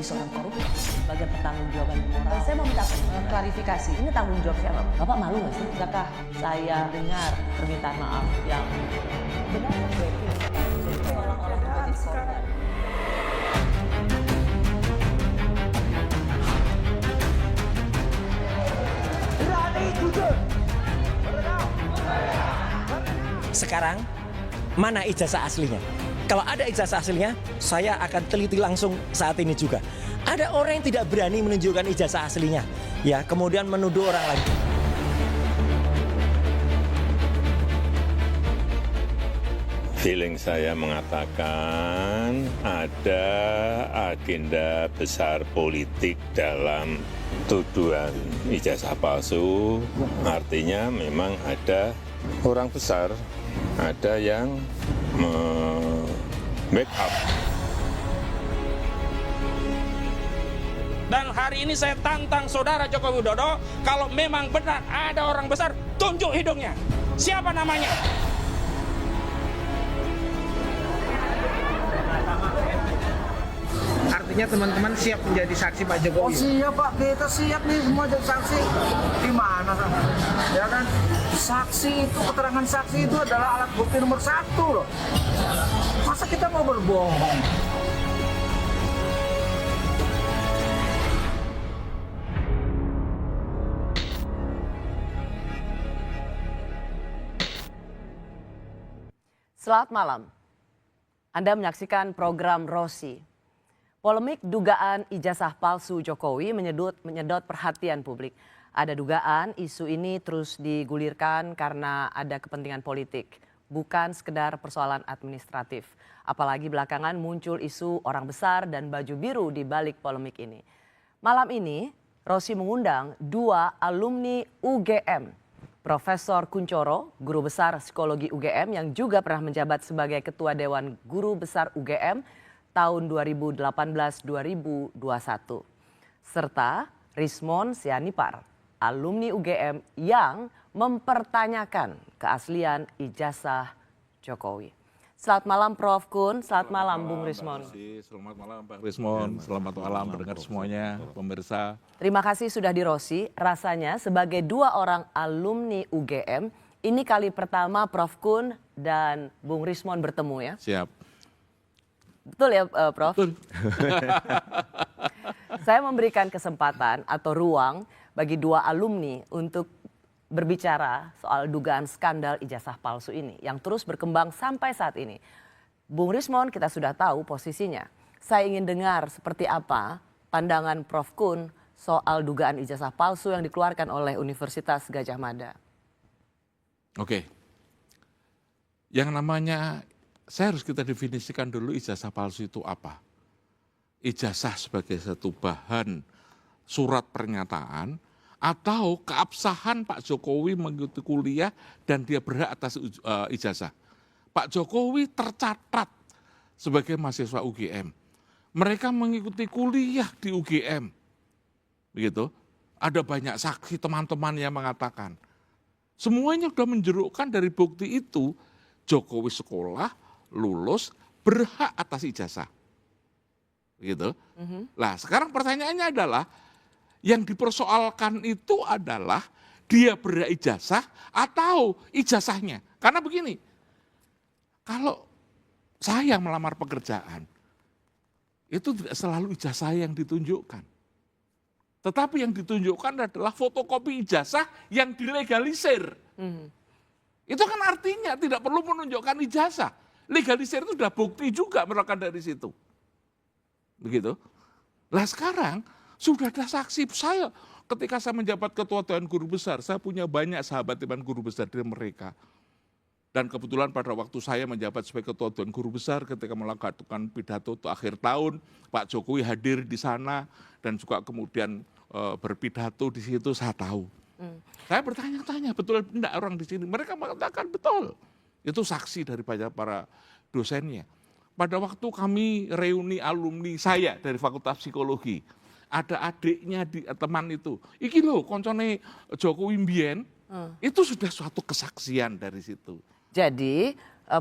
seorang koruptor sebagai pertanggungjawaban moral. Saya mau minta klarifikasi, ini tanggung jawab siapa? Bapak malu nggak sih? Sudahkah saya dengar permintaan maaf yang benar seolah-olah menjadi korban? Sekarang, mana ijazah aslinya? Kalau ada ijazah aslinya, saya akan teliti langsung saat ini juga. Ada orang yang tidak berani menunjukkan ijazah aslinya, ya, kemudian menuduh orang lain. Feeling saya mengatakan ada agenda besar politik dalam tuduhan ijazah palsu. Artinya memang ada orang besar, ada yang make up. Dan hari ini saya tantang saudara Joko Widodo, kalau memang benar ada orang besar, tunjuk hidungnya. Siapa namanya? Artinya teman-teman siap menjadi saksi Pak Jokowi? Oh siap Pak, kita siap nih semua jadi saksi. Gimana ya kan? Saksi itu, keterangan saksi itu adalah alat bukti nomor 1 loh. Masa kita mau berbohong? Selamat malam. Anda menyaksikan program Rosi. Polemik dugaan ijazah palsu Jokowi menyedot perhatian publik. Ada dugaan isu ini terus digulirkan karena ada kepentingan politik, bukan sekedar persoalan administratif. Apalagi belakangan muncul isu orang besar dan baju biru di balik polemik ini. Malam ini, Rosi mengundang 2 alumni UGM. Profesor Kuncoro, guru besar psikologi UGM yang juga pernah menjabat sebagai Ketua Dewan Guru Besar UGM tahun 2018-2021. Serta Rismon Sianipar, alumni UGM yang mempertanyakan keaslian ijazah Jokowi. Selamat malam Prof. Kun, selamat malam Bung Rismon. Selamat malam Pak Rismon, selamat malam pendengar semuanya, pemirsa. Terima kasih sudah di Rosi. Rasanya sebagai 2 orang alumni UGM, ini kali pertama Prof. Kun dan Bung Rismon bertemu ya? Siap. Betul ya Prof? Betul. Saya memberikan kesempatan atau ruang bagi 2 alumni untuk berbicara soal dugaan skandal ijazah palsu ini yang terus berkembang sampai saat ini. Bung Rismon kita sudah tahu posisinya. Saya ingin dengar seperti apa pandangan Prof. Kun soal dugaan ijazah palsu yang dikeluarkan oleh Universitas Gadjah Mada. Oke. Yang namanya, saya harus kita definisikan dulu ijazah palsu itu apa. Ijazah sebagai satu bahan surat pernyataan atau keabsahan Pak Jokowi mengikuti kuliah dan dia berhak atas ijazah. Pak Jokowi tercatat sebagai mahasiswa UGM. Mereka mengikuti kuliah di UGM. Begitu. Ada banyak saksi teman-teman yang mengatakan. Semuanya sudah menjerukkan dari bukti itu, Jokowi sekolah, lulus, berhak atas ijazah. Begitu. Nah, sekarang pertanyaannya adalah yang dipersoalkan itu adalah dia berhak ijazah atau ijazahnya. Karena begini, kalau saya melamar pekerjaan, itu tidak selalu ijazah yang ditunjukkan. Tetapi yang ditunjukkan adalah fotokopi ijazah yang dilegalisir. Itu kan artinya tidak perlu menunjukkan ijazah. Legalisir itu sudah bukti juga melakukan dari situ. Begitu. Nah sekarang sudah ada saksi saya ketika saya menjabat ketua Dewan Guru Besar, saya punya banyak sahabat Dewan Guru Besar dari mereka. Dan kebetulan pada waktu saya menjabat sebagai ketua Dewan Guru Besar ketika melakukan pidato untuk akhir tahun, Pak Jokowi hadir di sana dan juga kemudian berpidato di situ, saya tahu. Saya bertanya-tanya, betul tidak orang di sini? Mereka mengatakan betul. Itu saksi dari para dosennya. Pada waktu kami reuni alumni saya dari Fakultas Psikologi, ada adiknya di teman itu. Iki loh koncone Jokowi mbien, itu sudah suatu kesaksian dari situ. Jadi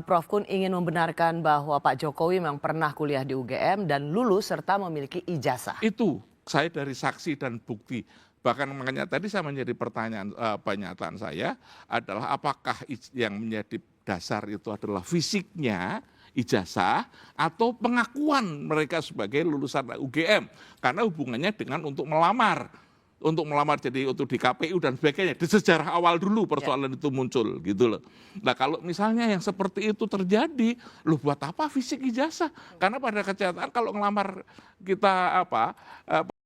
Prof Kun ingin membenarkan bahwa Pak Jokowi memang pernah kuliah di UGM dan lulus serta memiliki ijazah. Itu saya dari saksi dan bukti. Bahkan makanya tadi saya menjadi pertanyaan pernyataan saya adalah apakah yang menjadi dasar itu adalah fisiknya ijazah atau pengakuan mereka sebagai lulusan UGM karena hubungannya dengan untuk melamar jadi untuk di KPU dan sebagainya. Di sejarah awal dulu persoalan itu muncul gitu loh. Nah kalau misalnya yang seperti itu terjadi, loh buat apa fisik ijazah? Karena pada kenyataan kalau ngelamar kita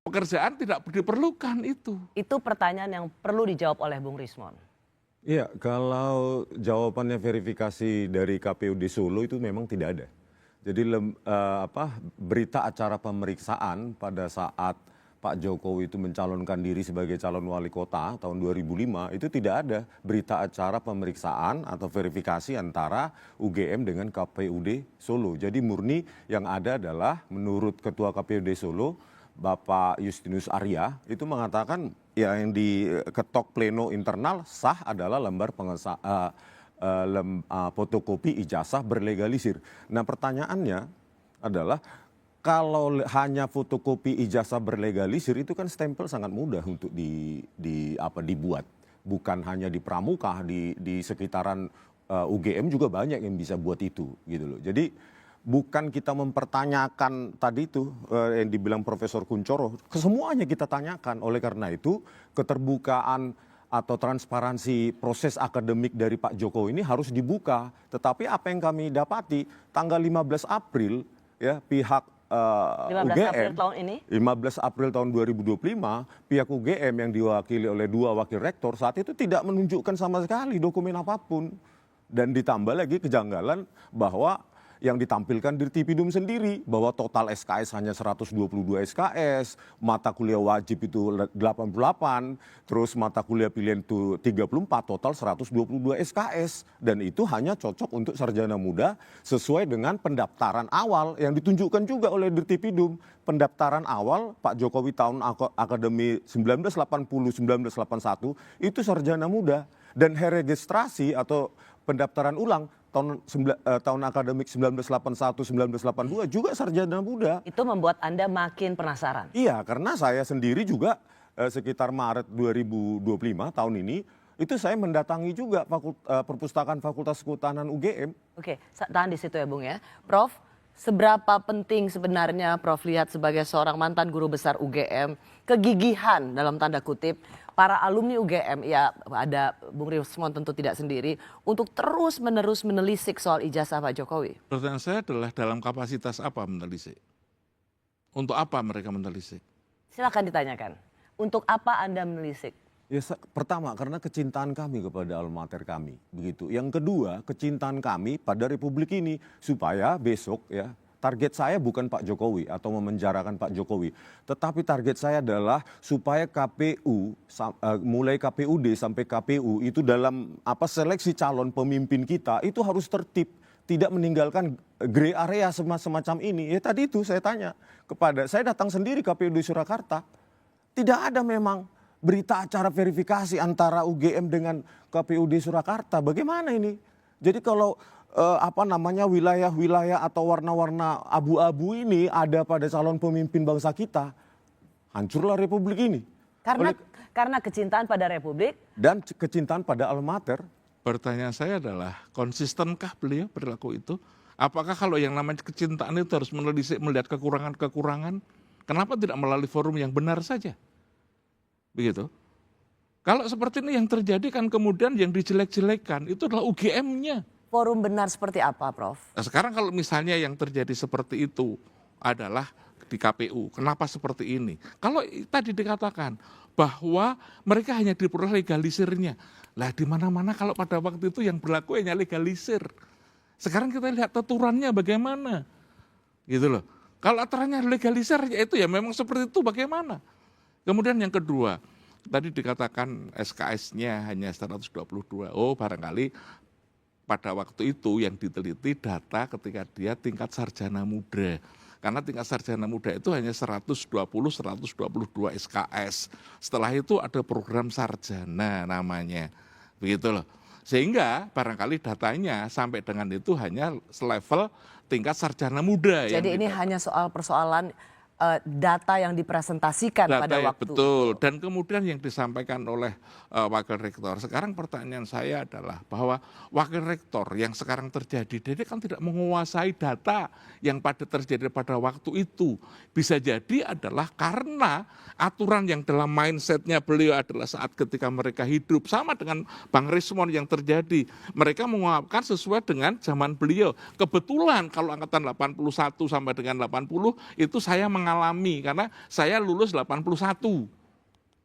pekerjaan tidak diperlukan itu. Itu pertanyaan yang perlu dijawab oleh Bung Rismon. Iya, kalau jawabannya verifikasi dari KPUD Solo itu memang tidak ada. Jadi berita acara pemeriksaan pada saat Pak Jokowi itu mencalonkan diri sebagai calon wali kota tahun 2005 itu tidak ada berita acara pemeriksaan atau verifikasi antara UGM dengan KPUD Solo. Jadi murni yang ada adalah menurut Ketua KPUD Solo Bapak Justinus Arya itu mengatakan ya yang diketok pleno internal sah adalah lembar fotokopi ijazah berlegalisir. Nah pertanyaannya adalah kalau hanya fotokopi ijazah berlegalisir itu kan stempel sangat mudah untuk dibuat. Bukan hanya di Pramuka, di sekitaran UGM juga banyak yang bisa buat itu gitu loh. Jadi bukan kita mempertanyakan tadi itu yang dibilang Profesor Kuncoro, kesemuanya kita tanyakan. Oleh karena itu keterbukaan atau transparansi proses akademik dari Pak Jokowi ini harus dibuka. Tetapi apa yang kami dapati tanggal 15 April ya pihak 15 April tahun ini? 15 April tahun 2025, pihak UGM yang diwakili oleh 2 wakil rektor saat itu tidak menunjukkan sama sekali dokumen apapun. Dan ditambah lagi kejanggalan bahwa yang ditampilkan di Tipidum sendiri bahwa total SKS hanya 122 SKS, mata kuliah wajib itu 88, terus mata kuliah pilihan itu 34, total 122 SKS. Dan itu hanya cocok untuk sarjana muda sesuai dengan pendaftaran awal yang ditunjukkan juga oleh Dirtipidum. Pendaftaran awal Pak Jokowi tahun akademi 1980-1981 itu sarjana muda. Dan registrasi atau pendaftaran ulang tahun akademik 1981-1982 juga sarjana muda. Itu membuat Anda makin penasaran? Iya, karena saya sendiri juga sekitar Maret 2025 tahun ini, itu saya mendatangi juga perpustakaan Fakultas Kehutanan UGM. Oke, tahan di situ ya Bung ya. Prof, seberapa penting sebenarnya Prof lihat sebagai seorang mantan guru besar UGM, kegigihan dalam tanda kutip, para alumni UGM, ya ada Bung Rismon tentu tidak sendiri, untuk terus-menerus menelisik soal ijazah Pak Jokowi? Pertanyaan saya adalah dalam kapasitas apa menelisik? Untuk apa mereka menelisik? Silakan ditanyakan. Untuk apa Anda menelisik? Ya, pertama karena kecintaan kami kepada alma mater kami, begitu. Yang kedua, kecintaan kami pada Republik ini supaya besok ya target saya bukan Pak Jokowi atau memenjarakan Pak Jokowi, tetapi target saya adalah supaya KPU mulai KPUD sampai KPU itu dalam seleksi calon pemimpin kita itu harus tertib, tidak meninggalkan gray area semacam ini. Ya tadi itu saya tanya saya datang sendiri KPUD Surakarta, tidak ada memang berita acara verifikasi antara UGM dengan KPUD Surakarta. Bagaimana ini? Jadi kalau wilayah-wilayah atau warna-warna abu-abu ini ada pada calon pemimpin bangsa kita, hancurlah Republik ini. Karena kecintaan pada Republik dan kecintaan pada alma mater. Pertanyaan saya adalah, konsistenkah beliau perilaku itu? Apakah kalau yang namanya kecintaan itu harus menelisik melihat kekurangan-kekurangan? Kenapa tidak melalui forum yang benar saja? Begitu. Kalau seperti ini yang terjadi kan kemudian yang dijelek-jelekan itu adalah UGM-nya. Forum benar seperti apa, Prof? Nah, sekarang kalau misalnya yang terjadi seperti itu adalah di KPU, kenapa seperti ini? Kalau tadi dikatakan bahwa mereka hanya diperoleh legalisirnya, lah di mana-mana kalau pada waktu itu yang berlaku hanya legalisir. Sekarang kita lihat aturannya bagaimana, gitu loh. Kalau aturannya legalisir, ya itu ya memang seperti itu bagaimana? Kemudian yang kedua, tadi dikatakan SKS-nya hanya 122. Oh, barangkali pada waktu itu yang diteliti data ketika dia tingkat sarjana muda. Karena tingkat sarjana muda itu hanya 122 SKS. Setelah itu ada program sarjana namanya. Begitu loh. Sehingga barangkali datanya sampai dengan itu hanya selevel tingkat sarjana muda. Jadi ini hanya soal persoalan data yang dipresentasikan pada waktu betul. itu. Dan kemudian yang disampaikan oleh wakil rektor. Sekarang pertanyaan saya adalah bahwa wakil rektor yang sekarang terjadi, dia kan tidak menguasai data yang terjadi pada waktu itu. Bisa jadi adalah karena aturan yang dalam mindsetnya beliau adalah saat ketika mereka hidup. Sama dengan Bang Rismon yang terjadi. Mereka mengungkapkan sesuai dengan zaman beliau. Kebetulan kalau angkatan 81 sampai dengan 80 itu saya mengalami karena saya lulus 81.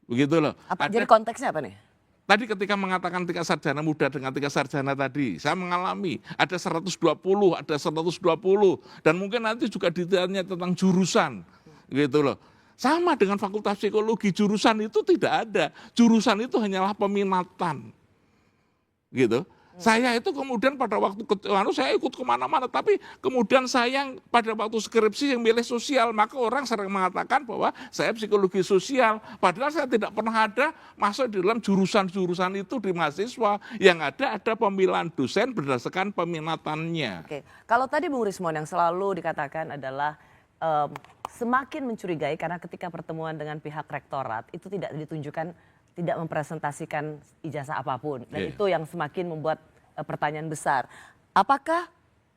Begitu loh. Jadi konteksnya apa nih? Tadi ketika mengatakan tingkat sarjana muda dengan tingkat sarjana tadi, saya mengalami ada 120, ada 120 dan mungkin nanti juga ditanya tentang jurusan. Gitu loh. Sama dengan fakultas psikologi, jurusan itu tidak ada. Jurusan itu hanyalah peminatan. Gitu. Saya itu kemudian pada waktu saya ikut kemana-mana, tapi kemudian saya pada waktu skripsi yang milih sosial, maka orang sering mengatakan bahwa saya psikologi sosial, padahal saya tidak pernah ada masuk di dalam jurusan-jurusan itu di mahasiswa, yang ada pemilihan dosen berdasarkan peminatannya. Oke. Kalau tadi Bung Rismon yang selalu dikatakan adalah semakin mencurigai karena ketika pertemuan dengan pihak rektorat itu tidak ditunjukkan, tidak mempresentasikan ijazah apapun. Dan itu yang semakin membuat pertanyaan besar. Apakah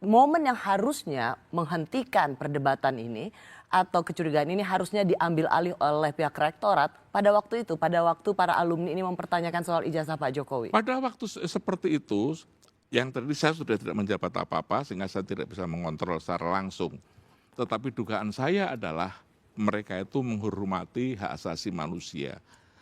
momen yang harusnya menghentikan perdebatan ini atau kecurigaan ini harusnya diambil alih oleh pihak rektorat pada waktu itu, pada waktu para alumni ini mempertanyakan soal ijazah Pak Jokowi? Pada waktu seperti itu, yang tadi saya sudah tidak menjabat apa-apa sehingga saya tidak bisa mengontrol secara langsung. Tetapi dugaan saya adalah mereka itu menghormati hak asasi manusia.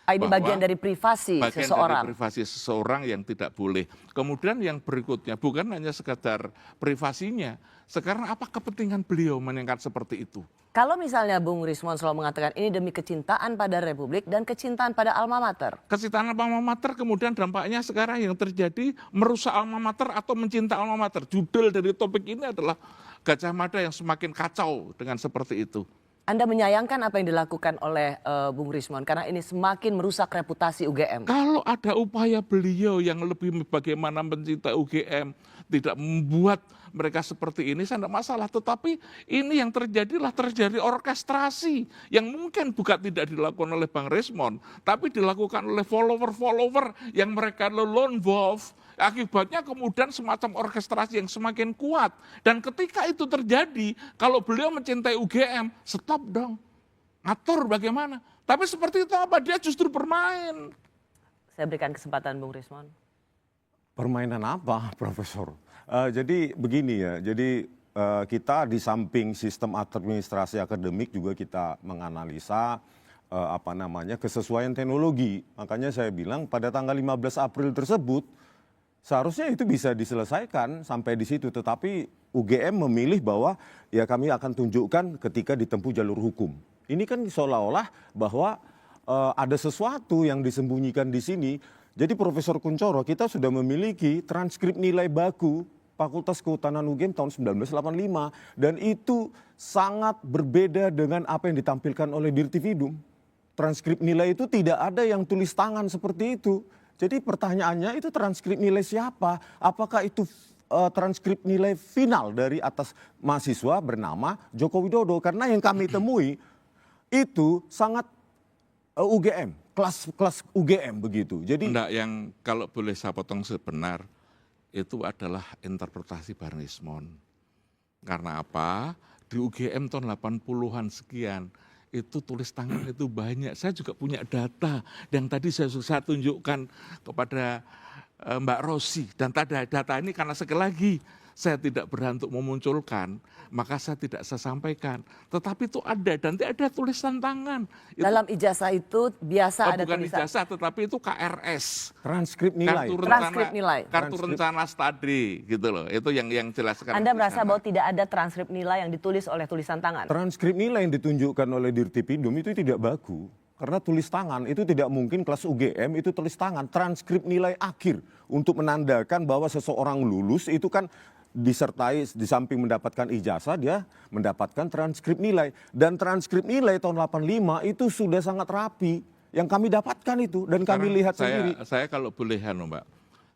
Ini bagian dari privasi seseorang. Bagian dari privasi seseorang yang tidak boleh. Kemudian yang berikutnya bukan hanya sekadar privasinya. Sekarang apa kepentingan beliau meningkat seperti itu? Kalau misalnya Bung Rismon selalu mengatakan ini demi kecintaan pada Republik dan kecintaan pada alma mater. Kecintaan alma mater kemudian dampaknya sekarang yang terjadi merusak alma mater atau mencinta alma mater. Judul dari topik ini adalah Gajah Mada yang semakin kacau dengan seperti itu. Anda menyayangkan apa yang dilakukan oleh Bung Rismon karena ini semakin merusak reputasi UGM. Kalau ada upaya beliau yang lebih bagaimana mencintai UGM, tidak membuat mereka seperti ini, saya tidak masalah. Tetapi ini yang terjadi orkestrasi yang mungkin bukan tidak dilakukan oleh Bang Rismon, tapi dilakukan oleh follower-follower yang mereka lone wolf. Akibatnya kemudian semacam orkestrasi yang semakin kuat. Dan ketika itu terjadi, kalau beliau mencintai UGM, stop dong. Ngatur bagaimana. Tapi seperti itu apa? Dia justru bermain. Saya berikan kesempatan Bung Rismon. Permainan apa, Profesor? Jadi begini ya, jadi kita di samping sistem administrasi akademik juga kita menganalisa kesesuaian teknologi. Makanya saya bilang pada tanggal 15 April tersebut, seharusnya itu bisa diselesaikan sampai di situ, tetapi UGM memilih bahwa ya kami akan tunjukkan ketika ditempuh jalur hukum. Ini kan seolah-olah bahwa ada sesuatu yang disembunyikan di sini. Jadi Profesor Kunchoro, kita sudah memiliki transkrip nilai baku Fakultas Kehutanan UGM tahun 1985 dan itu sangat berbeda dengan apa yang ditampilkan oleh Dirtividum. Transkrip nilai itu tidak ada yang tulis tangan seperti itu. Jadi pertanyaannya itu transkrip nilai siapa? Apakah itu transkrip nilai final dari atas mahasiswa bernama Joko Widodo? Karena yang kami temui itu sangat UGM, kelas UGM begitu. Jadi enggak, yang kalau boleh saya potong sebenar, itu adalah interpretasi Bang Rismon. Karena apa? Di UGM tahun 80-an sekian, itu tulis tangan itu banyak. Saya juga punya data yang tadi saya tunjukkan kepada Mbak Rosi. Dan data ini karena sekali lagi saya tidak berhak untuk memunculkan, maka saya tidak saya sampaikan. Tetapi itu ada dan ada tulisan tangan. Dalam ijazah itu biasa ada bukan tulisan. Ijazah, tetapi itu KRS. Transkrip nilai. Kartu rencana studi gitu loh. Itu yang jelas sekarang. Anda merasa bahwa tidak ada transkrip nilai yang ditulis oleh tulisan tangan? Transkrip nilai yang ditunjukkan oleh Dirtipidum itu tidak baku. Karena tulis tangan itu tidak mungkin kelas UGM itu tulis tangan. Transkrip nilai akhir untuk menandakan bahwa seseorang lulus itu kan disertai di samping mendapatkan ijazah dia mendapatkan transkrip nilai. Dan transkrip nilai tahun 85 itu sudah sangat rapi. Yang kami dapatkan itu dan kami lihat sendiri. Saya kalau boleh Mbak,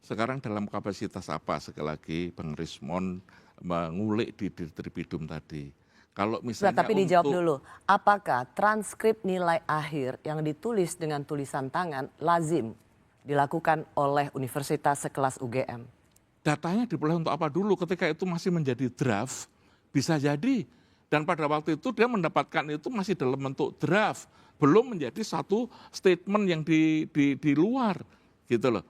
sekarang dalam kapasitas apa, sekali lagi Bang Rismon mengulik di Dirtipidum tadi. Kalau misalnya Tapi dijawab dulu, apakah transkrip nilai akhir yang ditulis dengan tulisan tangan lazim dilakukan oleh universitas sekelas UGM? Datanya diperoleh untuk apa dulu ketika itu masih menjadi draft, bisa jadi. Dan pada waktu itu dia mendapatkan itu masih dalam bentuk draft, belum menjadi satu statement yang di luar gitu loh.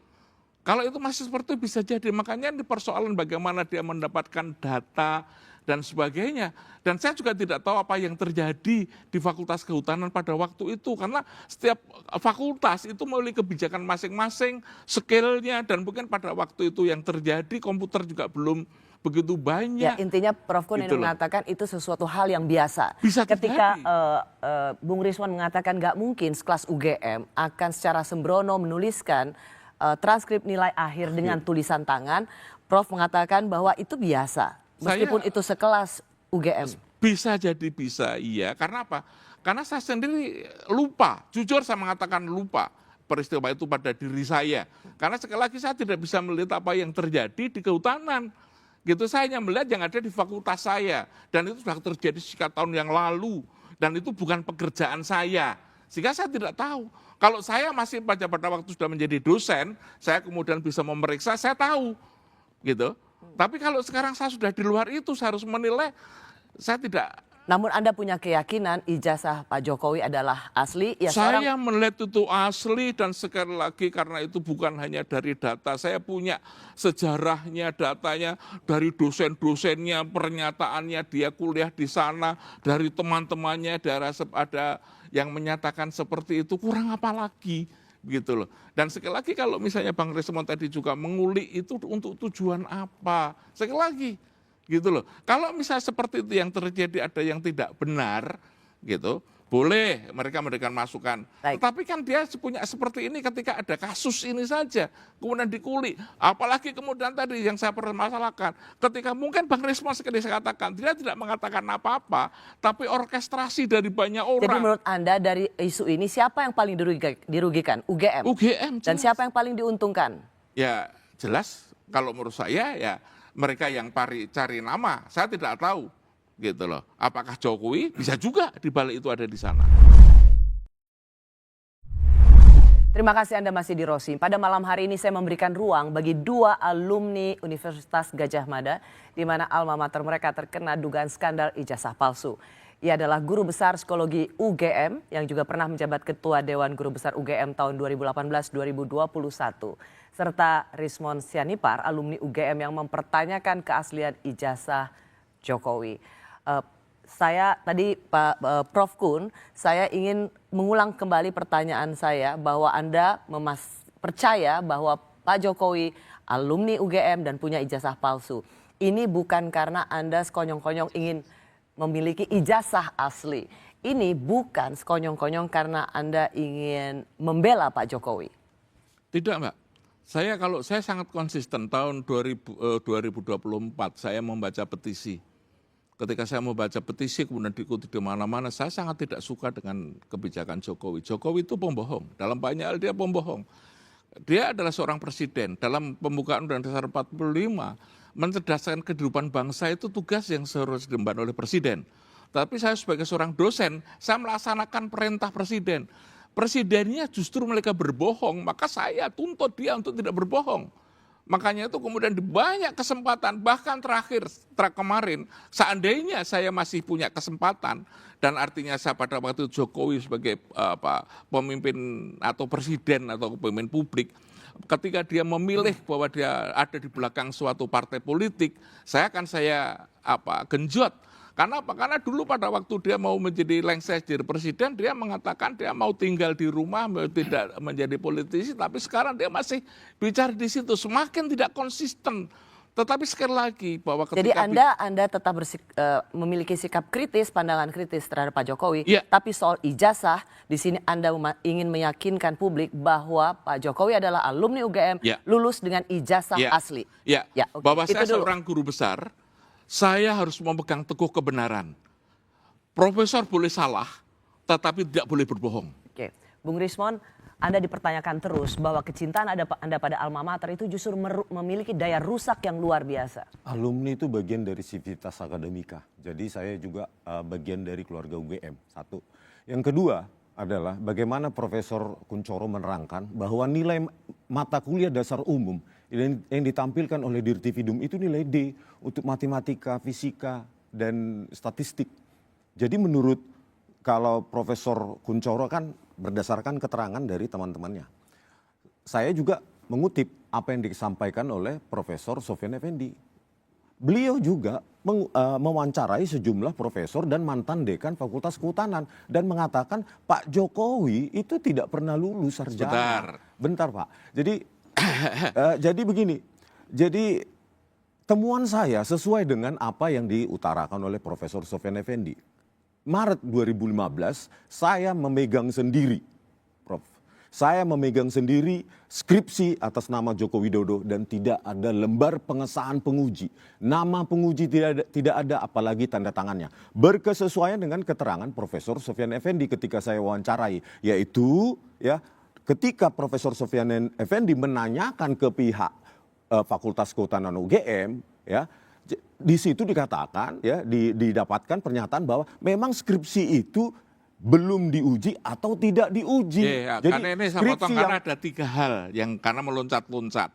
Kalau itu masih seperti itu bisa jadi, makanya ini persoalan bagaimana dia mendapatkan data dan sebagainya. Dan saya juga tidak tahu apa yang terjadi di Fakultas Kehutanan pada waktu itu, karena setiap fakultas itu memiliki kebijakan masing-masing, skill-nya, dan mungkin pada waktu itu yang terjadi komputer juga belum begitu banyak. Ya, intinya Prof. Kun Gitu ini loh. mengatakan itu sesuatu hal yang biasa. Bisa Ketika terjadi. Bung Riswan mengatakan nggak mungkin sekelas UGM akan secara sembrono menuliskan transkrip nilai akhir dengan tulisan tangan, Prof mengatakan bahwa itu biasa, meskipun itu sekelas UGM. Bisa jadi bisa, iya. Karena apa? Karena saya sendiri lupa, jujur saya mengatakan lupa peristiwa itu pada diri saya. Karena sekali lagi saya tidak bisa melihat apa yang terjadi di kehutanan. Gitu, saya hanya melihat yang ada di fakultas saya. Dan itu sudah terjadi sekitar tahun yang lalu. Dan itu bukan pekerjaan saya. Sehingga saya tidak tahu. Kalau saya masih pada waktu sudah menjadi dosen, saya kemudian bisa memeriksa, saya tahu. Gitu. Tapi kalau sekarang saya sudah di luar itu, saya harus menilai, saya tidak. Namun Anda punya keyakinan ijazah Pak Jokowi adalah asli? Ya, Saya melihat itu asli, dan sekali lagi karena itu bukan hanya dari data. Saya punya sejarahnya, datanya, dari dosen-dosennya, pernyataannya, dia kuliah di sana, dari teman-temannya, ada yang menyatakan seperti itu, kurang apa lagi? Gitu loh. Dan sekali lagi kalau misalnya Bang Rismon tadi juga mengulik itu untuk tujuan apa? Sekali lagi. Gitu loh. Kalau misalnya seperti itu yang terjadi ada yang tidak benar, gitu, boleh mereka memberikan masukan. Baik. Tetapi kan dia punya seperti ini ketika ada kasus ini saja, kemudian dikulik. Apalagi kemudian tadi yang saya permasalahkan, ketika mungkin Bang Rismon sekali saya katakan, dia tidak mengatakan apa-apa, tapi orkestrasi dari banyak orang. Jadi menurut Anda dari isu ini siapa yang paling dirugikan? UGM? UGM. Dan jelas. siapa yang paling diuntungkan? Ya jelas kalau menurut saya ya mereka yang cari nama, saya tidak tahu gitu loh. Apakah Jokowi bisa juga di balik itu ada di sana. Terima kasih Anda masih di Rosi. Pada malam hari ini saya memberikan ruang bagi dua alumni Universitas Gadjah Mada, di mana alma mater mereka terkena dugaan skandal ijazah palsu. Ia adalah guru besar psikologi UGM yang juga pernah menjabat Ketua Dewan Guru Besar UGM tahun 2018-2021. Serta Rismon Sianipar, alumni UGM yang mempertanyakan keaslian ijazah Jokowi. Saya tadi Prof. Kun, saya ingin mengulang kembali pertanyaan saya bahwa Anda percaya bahwa Pak Jokowi alumni UGM dan punya ijazah palsu. Ini bukan karena Anda sekonyong-konyong ingin memiliki ijazah asli. Ini bukan sekonyong-konyong karena Anda ingin membela Pak Jokowi. Tidak, Mbak. Saya sangat konsisten tahun 2024 saya membaca petisi. Ketika saya membaca petisi kemudian diikuti di mana-mana, saya sangat tidak suka dengan kebijakan Jokowi. Jokowi itu pembohong, dalam banyak hal dia pembohong. Dia adalah seorang presiden, dalam pembukaan Undang-Undang Dasar 45, mencerdaskan kehidupan bangsa itu tugas yang seharusnya diemban oleh presiden. Tapi saya sebagai seorang dosen, saya melaksanakan perintah presiden. Presidennya justru mereka berbohong, maka saya tuntut dia untuk tidak berbohong. Makanya itu kemudian di banyak kesempatan, bahkan terakhir kemarin, seandainya saya masih punya kesempatan, dan artinya saya pada waktu Jokowi sebagai pemimpin atau presiden atau pemimpin publik, ketika dia memilih bahwa dia ada di belakang suatu partai politik, saya genjot. Karena apa? Karena dulu pada waktu dia mau menjadi lengser jadi presiden, dia mengatakan dia mau tinggal di rumah, tidak menjadi politisi, tapi sekarang dia masih bicara di situ, semakin tidak konsisten. Tetapi sekali lagi bahwa ketika jadi Anda tetap memiliki sikap kritis, pandangan kritis terhadap Pak Jokowi, ya. Tapi soal ijazah di sini Anda ingin meyakinkan publik bahwa Pak Jokowi adalah alumni UGM, ya. Lulus dengan ijazah asli. Ya. Okay. Bahwa saya dulu. seorang guru besar, saya harus memegang teguh kebenaran. Profesor boleh salah, tetapi tidak boleh berbohong. Oke, Bung Rismon, Anda dipertanyakan terus bahwa kecintaan Anda pada alma mater itu justru memiliki daya rusak yang luar biasa. Alumni itu bagian dari sivitas akademika. Jadi saya juga bagian dari keluarga UGM. Satu. Yang kedua adalah bagaimana Profesor Kunchoro menerangkan bahwa nilai mata kuliah dasar umum yang ditampilkan oleh Dirtividum itu nilai D untuk matematika, fisika, dan statistik. Jadi menurut kalau Profesor Kunchoro kan berdasarkan keterangan dari teman-temannya. Saya juga mengutip apa yang disampaikan oleh Profesor Sofyan Effendi. Beliau juga mewawancarai sejumlah profesor dan mantan dekan Fakultas Kehutanan dan mengatakan Pak Jokowi itu tidak pernah lulus sarjana. Bentar Pak. Jadi begini. Jadi temuan saya sesuai dengan apa yang diutarakan oleh Profesor Sofyan Effendi. Maret 2015 saya memegang sendiri, Prof. Saya memegang sendiri skripsi atas nama Joko Widodo dan tidak ada lembar pengesahan penguji. Nama penguji tidak ada apalagi tanda tangannya. Berkesesuaian dengan keterangan Profesor Sofyan Effendi ketika saya wawancarai, yaitu ya ketika Profesor Sofyan Effendi menanyakan ke pihak Fakultas Kehutanan UGM, ya di situ dikatakan ya didapatkan pernyataan bahwa memang skripsi itu belum diuji atau tidak diuji. Jadi karena ini saya potong karena ada 3 hal yang karena meloncat-loncat.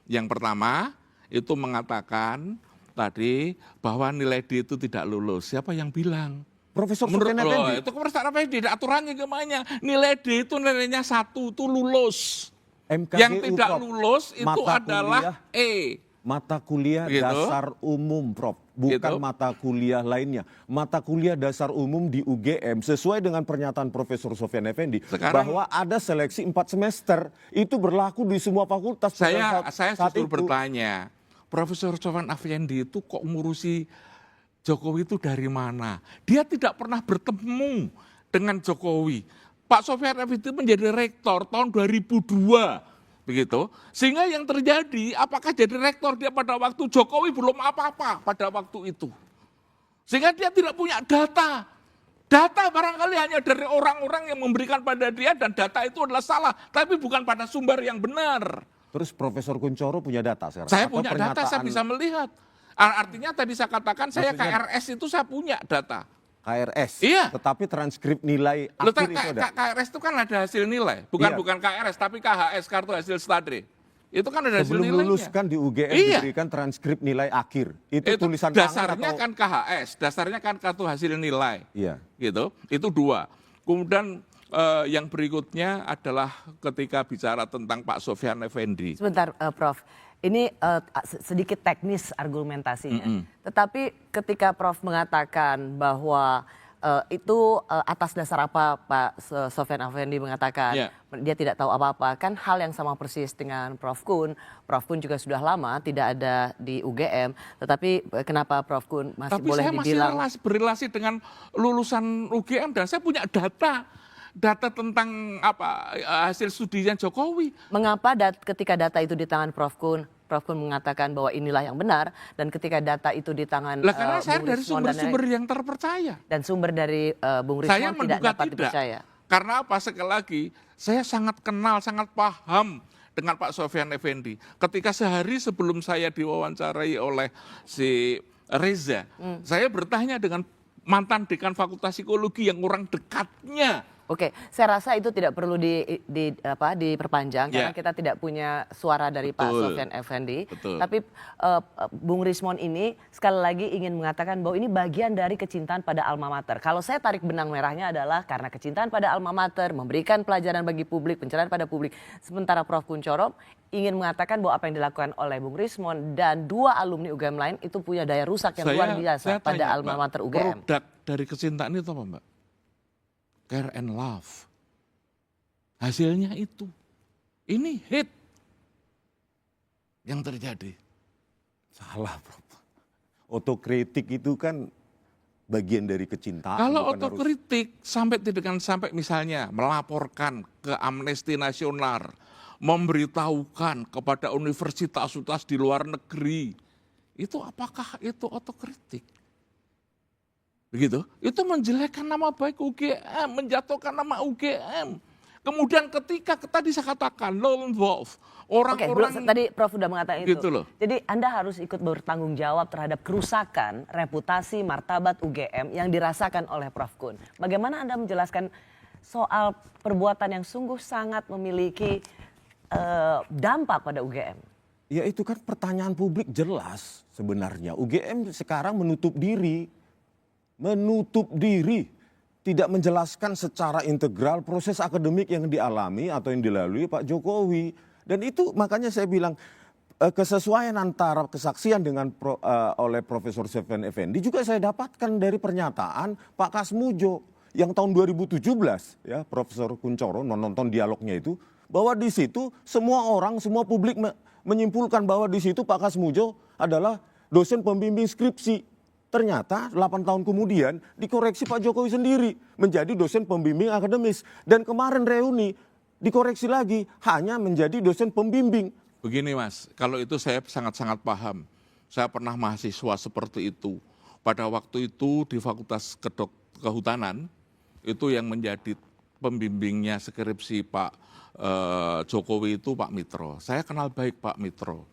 Yang pertama itu mengatakan tadi bahwa nilai D itu tidak lulus. Siapa yang bilang? Profesor Sofyan Effendi. Itu Profesor Effendi, aturannya gimana? Nilai D itu nilainya 1 itu lulus. MKGU, yang tidak lulus itu adalah E. Mata kuliah dasar umum, Prof. Bukan mata kuliah lainnya. Mata kuliah dasar umum di UGM sesuai dengan pernyataan Profesor Sofyan Effendi bahwa ada seleksi 4 semester. Itu berlaku di semua fakultas. Saya justru bertanya, Profesor Sofyan Effendi itu kok ngurusi Jokowi itu dari mana? Dia tidak pernah bertemu dengan Jokowi. Pak Sofyan Effendi menjadi rektor tahun 2002. Begitu, sehingga yang terjadi apakah jadi rektor dia pada waktu Jokowi belum apa-apa pada waktu itu. Sehingga dia tidak punya data. Data barangkali hanya dari orang-orang yang memberikan pada dia dan data itu adalah salah. Tapi bukan pada sumber yang benar. Terus Profesor Kunchoro punya data sekarang? Saya punya data, saya bisa melihat. Artinya tadi saya katakan saya KRS itu saya punya data. KRS, iya. Tetapi transkrip nilai akhir itu ada. KRS itu kan ada hasil nilai, bukan KRS tapi KHS, kartu hasil stadre. Itu kan ada hasil nilainya. Sebelum lulus kan di UGM diberikan transkrip nilai akhir. Itu tulisan dasarnya atau... kan KHS, dasarnya kan kartu hasil nilai. Iya. Gitu. Itu 2. Kemudian yang berikutnya adalah ketika bicara tentang Pak Sofyan Effendi. Sebentar, Prof. Ini sedikit teknis argumentasinya. Tetapi ketika Prof mengatakan bahwa itu atas dasar apa Pak Sofyan Effendi mengatakan dia tidak tahu apa-apa, kan hal yang sama persis dengan Prof Kun. Prof Kun juga sudah lama tidak ada di UGM, tetapi kenapa Prof Kun masih boleh dibilang? Tapi saya masih berrelasi dengan lulusan UGM dan saya punya data tentang hasil studinya Jokowi. Mengapa ketika data itu di tangan Prof Kun mengatakan bahwa inilah yang benar, dan ketika data itu di tangan karena saya dari sumber-sumber yang terpercaya. Dan sumber dari Bung Rismon tidak dapat dipercaya. Karena apa, sekali lagi, saya sangat kenal, sangat paham dengan Pak Sofyan Effendi. Ketika sehari sebelum saya diwawancarai oleh si Reza, saya bertanya dengan mantan dekan Fakultas Psikologi yang orang dekatnya. Oke, saya rasa itu tidak perlu diperpanjang karena kita tidak punya suara dari Pak Sofyan Effendi. Tapi Bung Rismon ini sekali lagi ingin mengatakan bahwa ini bagian dari kecintaan pada alma mater. Kalau saya tarik benang merahnya adalah karena kecintaan pada alma mater, memberikan pelajaran bagi publik, pencerahan pada publik. Sementara Prof Kunchoro ingin mengatakan bahwa apa yang dilakukan oleh Bung Rismon dan 2 alumni UGM lain itu punya daya rusak yang luar biasa pada alma mater UGM. Produk dari kecintaan itu apa, Mbak? Care and love. Hasilnya itu. Ini hit yang terjadi. Salah, Prof. Otokritik itu kan bagian dari kecintaan. Kalau otokritik sampai misalnya melaporkan ke Amnesty Nasional, memberitahukan kepada universitas-universitas di luar negeri, itu apakah itu otokritik? Begitu, itu menjelekkan nama baik UGM, menjatuhkan nama UGM. Kemudian ketika tadi saya katakan lone wolf, Oke, orang-orang tadi Prof sudah mengatakan itu. gitu loh. Jadi Anda harus ikut bertanggung jawab terhadap kerusakan reputasi martabat UGM yang dirasakan oleh Prof Kun. Bagaimana Anda menjelaskan soal perbuatan yang sungguh sangat memiliki dampak pada UGM? Ya itu kan pertanyaan publik jelas sebenarnya. UGM sekarang menutup diri. Tidak menjelaskan secara integral proses akademik yang dialami atau yang dilalui Pak Jokowi. Dan itu makanya saya bilang kesesuaian antara kesaksian dengan oleh Profesor Sefwan Effendi juga saya dapatkan dari pernyataan Pak Kasmujo yang tahun 2017 ya Profesor Kuncoro nonton dialognya itu bahwa di situ semua orang, semua publik menyimpulkan bahwa di situ Pak Kasmujo adalah dosen pembimbing skripsi. Ternyata 8 tahun kemudian dikoreksi Pak Jokowi sendiri menjadi dosen pembimbing akademis. Dan kemarin reuni dikoreksi lagi hanya menjadi dosen pembimbing. Begini Mas, kalau itu saya sangat-sangat paham. Saya pernah mahasiswa seperti itu. Pada waktu itu di Fakultas Kehutanan, itu yang menjadi pembimbingnya skripsi Pak Jokowi itu Pak Mitro. Saya kenal baik Pak Mitro.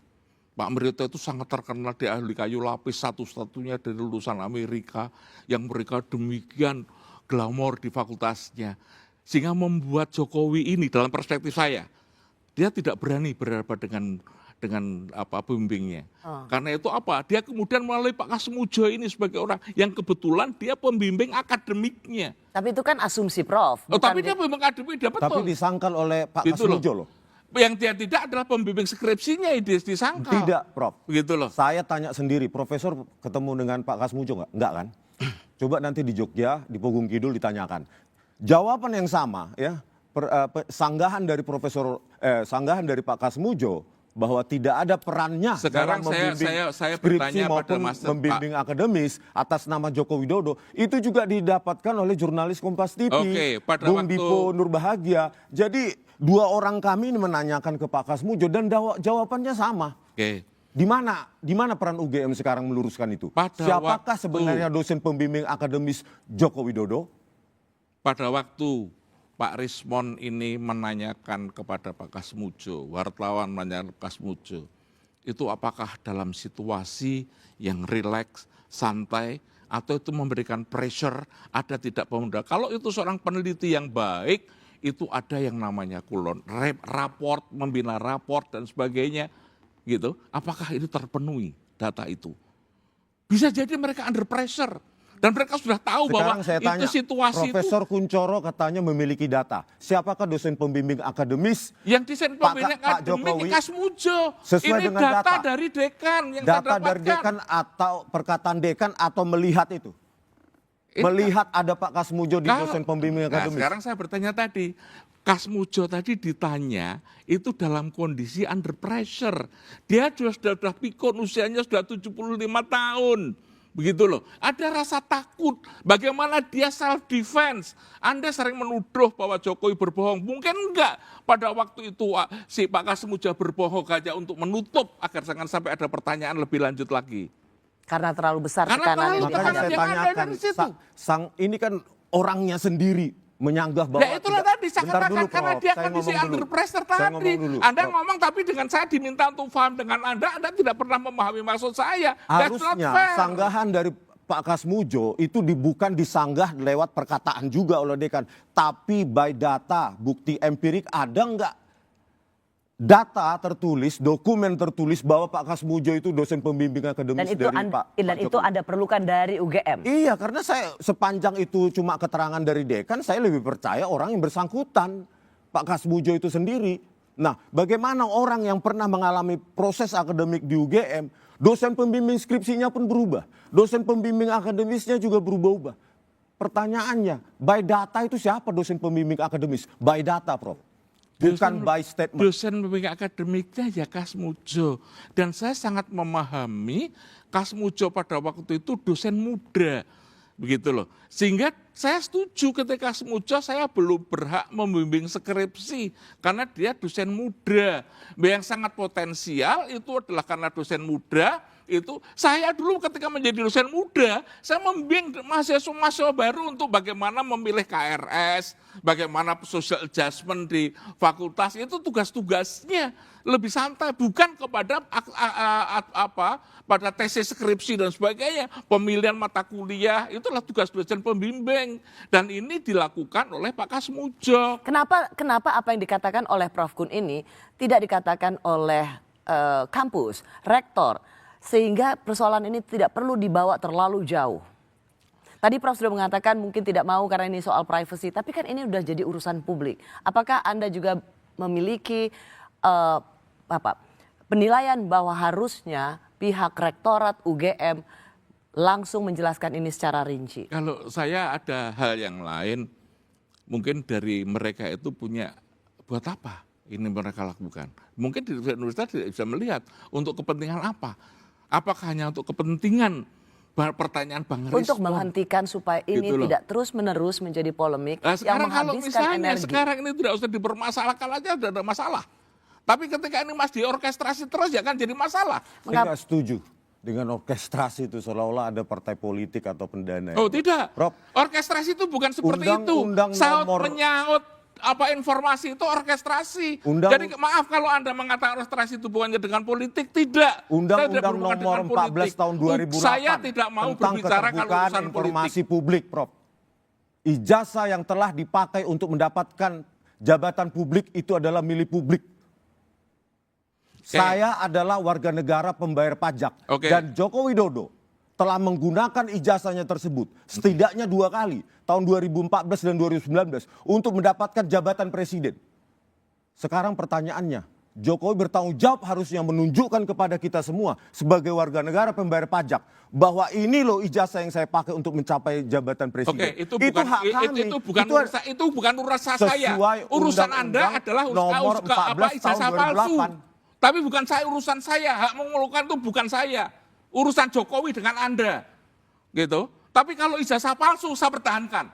Pak Mitro itu sangat terkenal di ahli kayu lapis, satu-satunya dari lulusan Amerika yang mereka demikian glamor di fakultasnya. Sehingga membuat Jokowi ini dalam perspektif saya, dia tidak berani berhadapan dengan pembimbingnya. Karena itu apa? Dia kemudian melalui Pak Kasmujo ini sebagai orang yang kebetulan dia pembimbing akademiknya. Tapi itu kan asumsi Prof. Tapi dia pembimbing akademik, dia betul. Tapi disangkal oleh Pak Gitu Kasmujo loh. Yang dia tidak adalah pembimbing skripsinya disangkal. Tidak, Prof. Begitu loh. Saya tanya sendiri, Profesor ketemu dengan Pak Kasmujo nggak? Enggak kan? Coba nanti di Jogja, di Pogung Kidul ditanyakan. Jawaban yang sama ya, sanggahan dari sanggahan dari Pak Kasmujo bahwa tidak ada perannya sekarang dalam membimbing saya skripsi bertanya maupun pada membimbing akademis atas nama Joko Widodo itu juga didapatkan oleh jurnalis Kompas TV, Bung Dipo Nurbahagia. Jadi dua orang kami ini menanyakan ke Pak Kasmujo dan jawabannya sama. Di mana peran UGM sekarang meluruskan itu? Siapakah sebenarnya dosen pembimbing akademis Joko Widodo? Pada waktu Pak Rismon ini menanyakan kepada Pak Kasmujo, wartawan menanyakan Pak Kasmujo, itu apakah dalam situasi yang rileks, santai, atau itu memberikan pressure, ada tidak pemuda. Kalau itu seorang peneliti yang baik, itu ada yang namanya kulon, raport, membina raport dan sebagainya, gitu. Apakah itu terpenuhi data itu? Bisa jadi mereka under pressure. Dan mereka sudah tahu sekarang bahwa saya tanya, itu situasi Profesor Kuncoro katanya memiliki data. Siapakah dosen pembimbing akademis? Yang dosen pembimbing akademik Kasmujo. Sesuai ini dengan data dari dekan yang data dari dekan atau perkataan dekan atau melihat itu? Melihat ada Pak Kasmujo di dosen pembimbing akademis. Sekarang saya bertanya tadi, Kasmujo tadi ditanya itu dalam kondisi under pressure. Dia sudah pikun, usianya sudah 75 tahun. Begitu loh, ada rasa takut, bagaimana dia self defense. Anda sering menuduh bahwa Jokowi berbohong, mungkin enggak. Pada waktu itu si Pak Kasmujo berbohong saja untuk menutup agar jangan sampai ada pertanyaan lebih lanjut lagi. Karena terlalu besar tekanan yang makanya saya tanyakan, ini kan orangnya sendiri menyanggah bahwa ya itulah tadi saya katakan karena dia kondisi under pressure tadi. Anda ngomong tapi dengan saya diminta untuk paham dengan Anda tidak pernah memahami maksud saya. Harusnya sanggahan dari Pak Kasmujo itu bukan disanggah lewat perkataan juga oleh dekan. Tapi by data, bukti empirik ada enggak? Data tertulis, dokumen tertulis bahwa Pak Kasmujo itu dosen pembimbing akademis dari Pak itu Anda perlukan dari UGM? Iya, karena saya sepanjang itu cuma keterangan dari dekan, saya lebih percaya orang yang bersangkutan, Pak Kasmujo itu sendiri. Nah, bagaimana orang yang pernah mengalami proses akademik di UGM, dosen pembimbing skripsinya pun berubah, dosen pembimbing akademisnya juga berubah-ubah. Pertanyaannya, by data itu siapa dosen pembimbing akademis? By data, Prof. Bukan by statement. Dosen pembimbing akademiknya ya Kasmujo. Dan saya sangat memahami Kasmujo pada waktu itu dosen muda. Begitu loh. Sehingga saya setuju ketika Kasmujo saya belum berhak membimbing skripsi. Karena dia dosen muda. Yang sangat potensial itu adalah karena dosen muda itu saya dulu ketika menjadi dosen muda, saya membimbing mahasiswa baru untuk bagaimana memilih KRS, bagaimana social adjustment di fakultas, itu tugas-tugasnya lebih santai, bukan kepada pada tesis skripsi dan sebagainya. Pemilihan mata kuliah itulah tugas dosen pembimbing, dan ini dilakukan oleh Pak Kasmujo. Kenapa apa yang dikatakan oleh Prof. Kun ini tidak dikatakan oleh kampus, rektor, sehingga persoalan ini tidak perlu dibawa terlalu jauh? Tadi Prof sudah mengatakan mungkin tidak mau karena ini soal privacy, tapi kan ini udah jadi urusan publik. Apakah Anda juga memiliki penilaian bahwa harusnya pihak rektorat UGM langsung menjelaskan ini secara rinci? Kalau saya ada hal yang lain, mungkin dari mereka itu punya buat apa ini mereka lakukan. Mungkin di universitas tidak bisa melihat untuk kepentingan apa. Apakah hanya untuk kepentingan pertanyaan Bang Rismon? Untuk menghentikan supaya ini gitu tidak terus-menerus menjadi polemik nah, yang kalau menghabiskan misalnya energi. Sekarang ini tidak usah dipermasalahkan aja, tidak ada masalah. Tapi ketika ini Mas diorkestrasi terus ya kan jadi masalah. Saya nggak setuju dengan orkestrasi itu seolah-olah ada partai politik atau pendana. Oh tidak, Prof, orkestrasi itu bukan seperti itu. Saut menyaut informasi itu orkestrasi. Jadi maaf kalau Anda mengatakan orkestrasi itu bukannya dengan politik, tidak. Undang-Undang nomor 14 tahun 2008 saya tidak mau tentang berbicara kalau keterbukaan urusan informasi politik. publik, Prof. Ijazah yang telah dipakai untuk mendapatkan jabatan publik itu adalah milik publik. Saya adalah warga negara pembayar pajak. Dan Joko Widodo telah menggunakan ijazahnya tersebut setidaknya 2 kali, tahun 2014 dan 2019, untuk mendapatkan jabatan presiden. Sekarang pertanyaannya, Jokowi bertanggung jawab harusnya menunjukkan kepada kita semua sebagai warga negara pembayar pajak bahwa ini loh ijazah yang saya pakai untuk mencapai jabatan presiden. Itu hak kami. Itu bukan urusan saya. Urusan Anda adalah nomor 14 ijazah tahun palsu. 2008. Tapi bukan urusan saya. Hak mengeluhkan itu bukan saya. Urusan Jokowi dengan Anda. Gitu. Tapi kalau ijazah palsu saya pertahankan.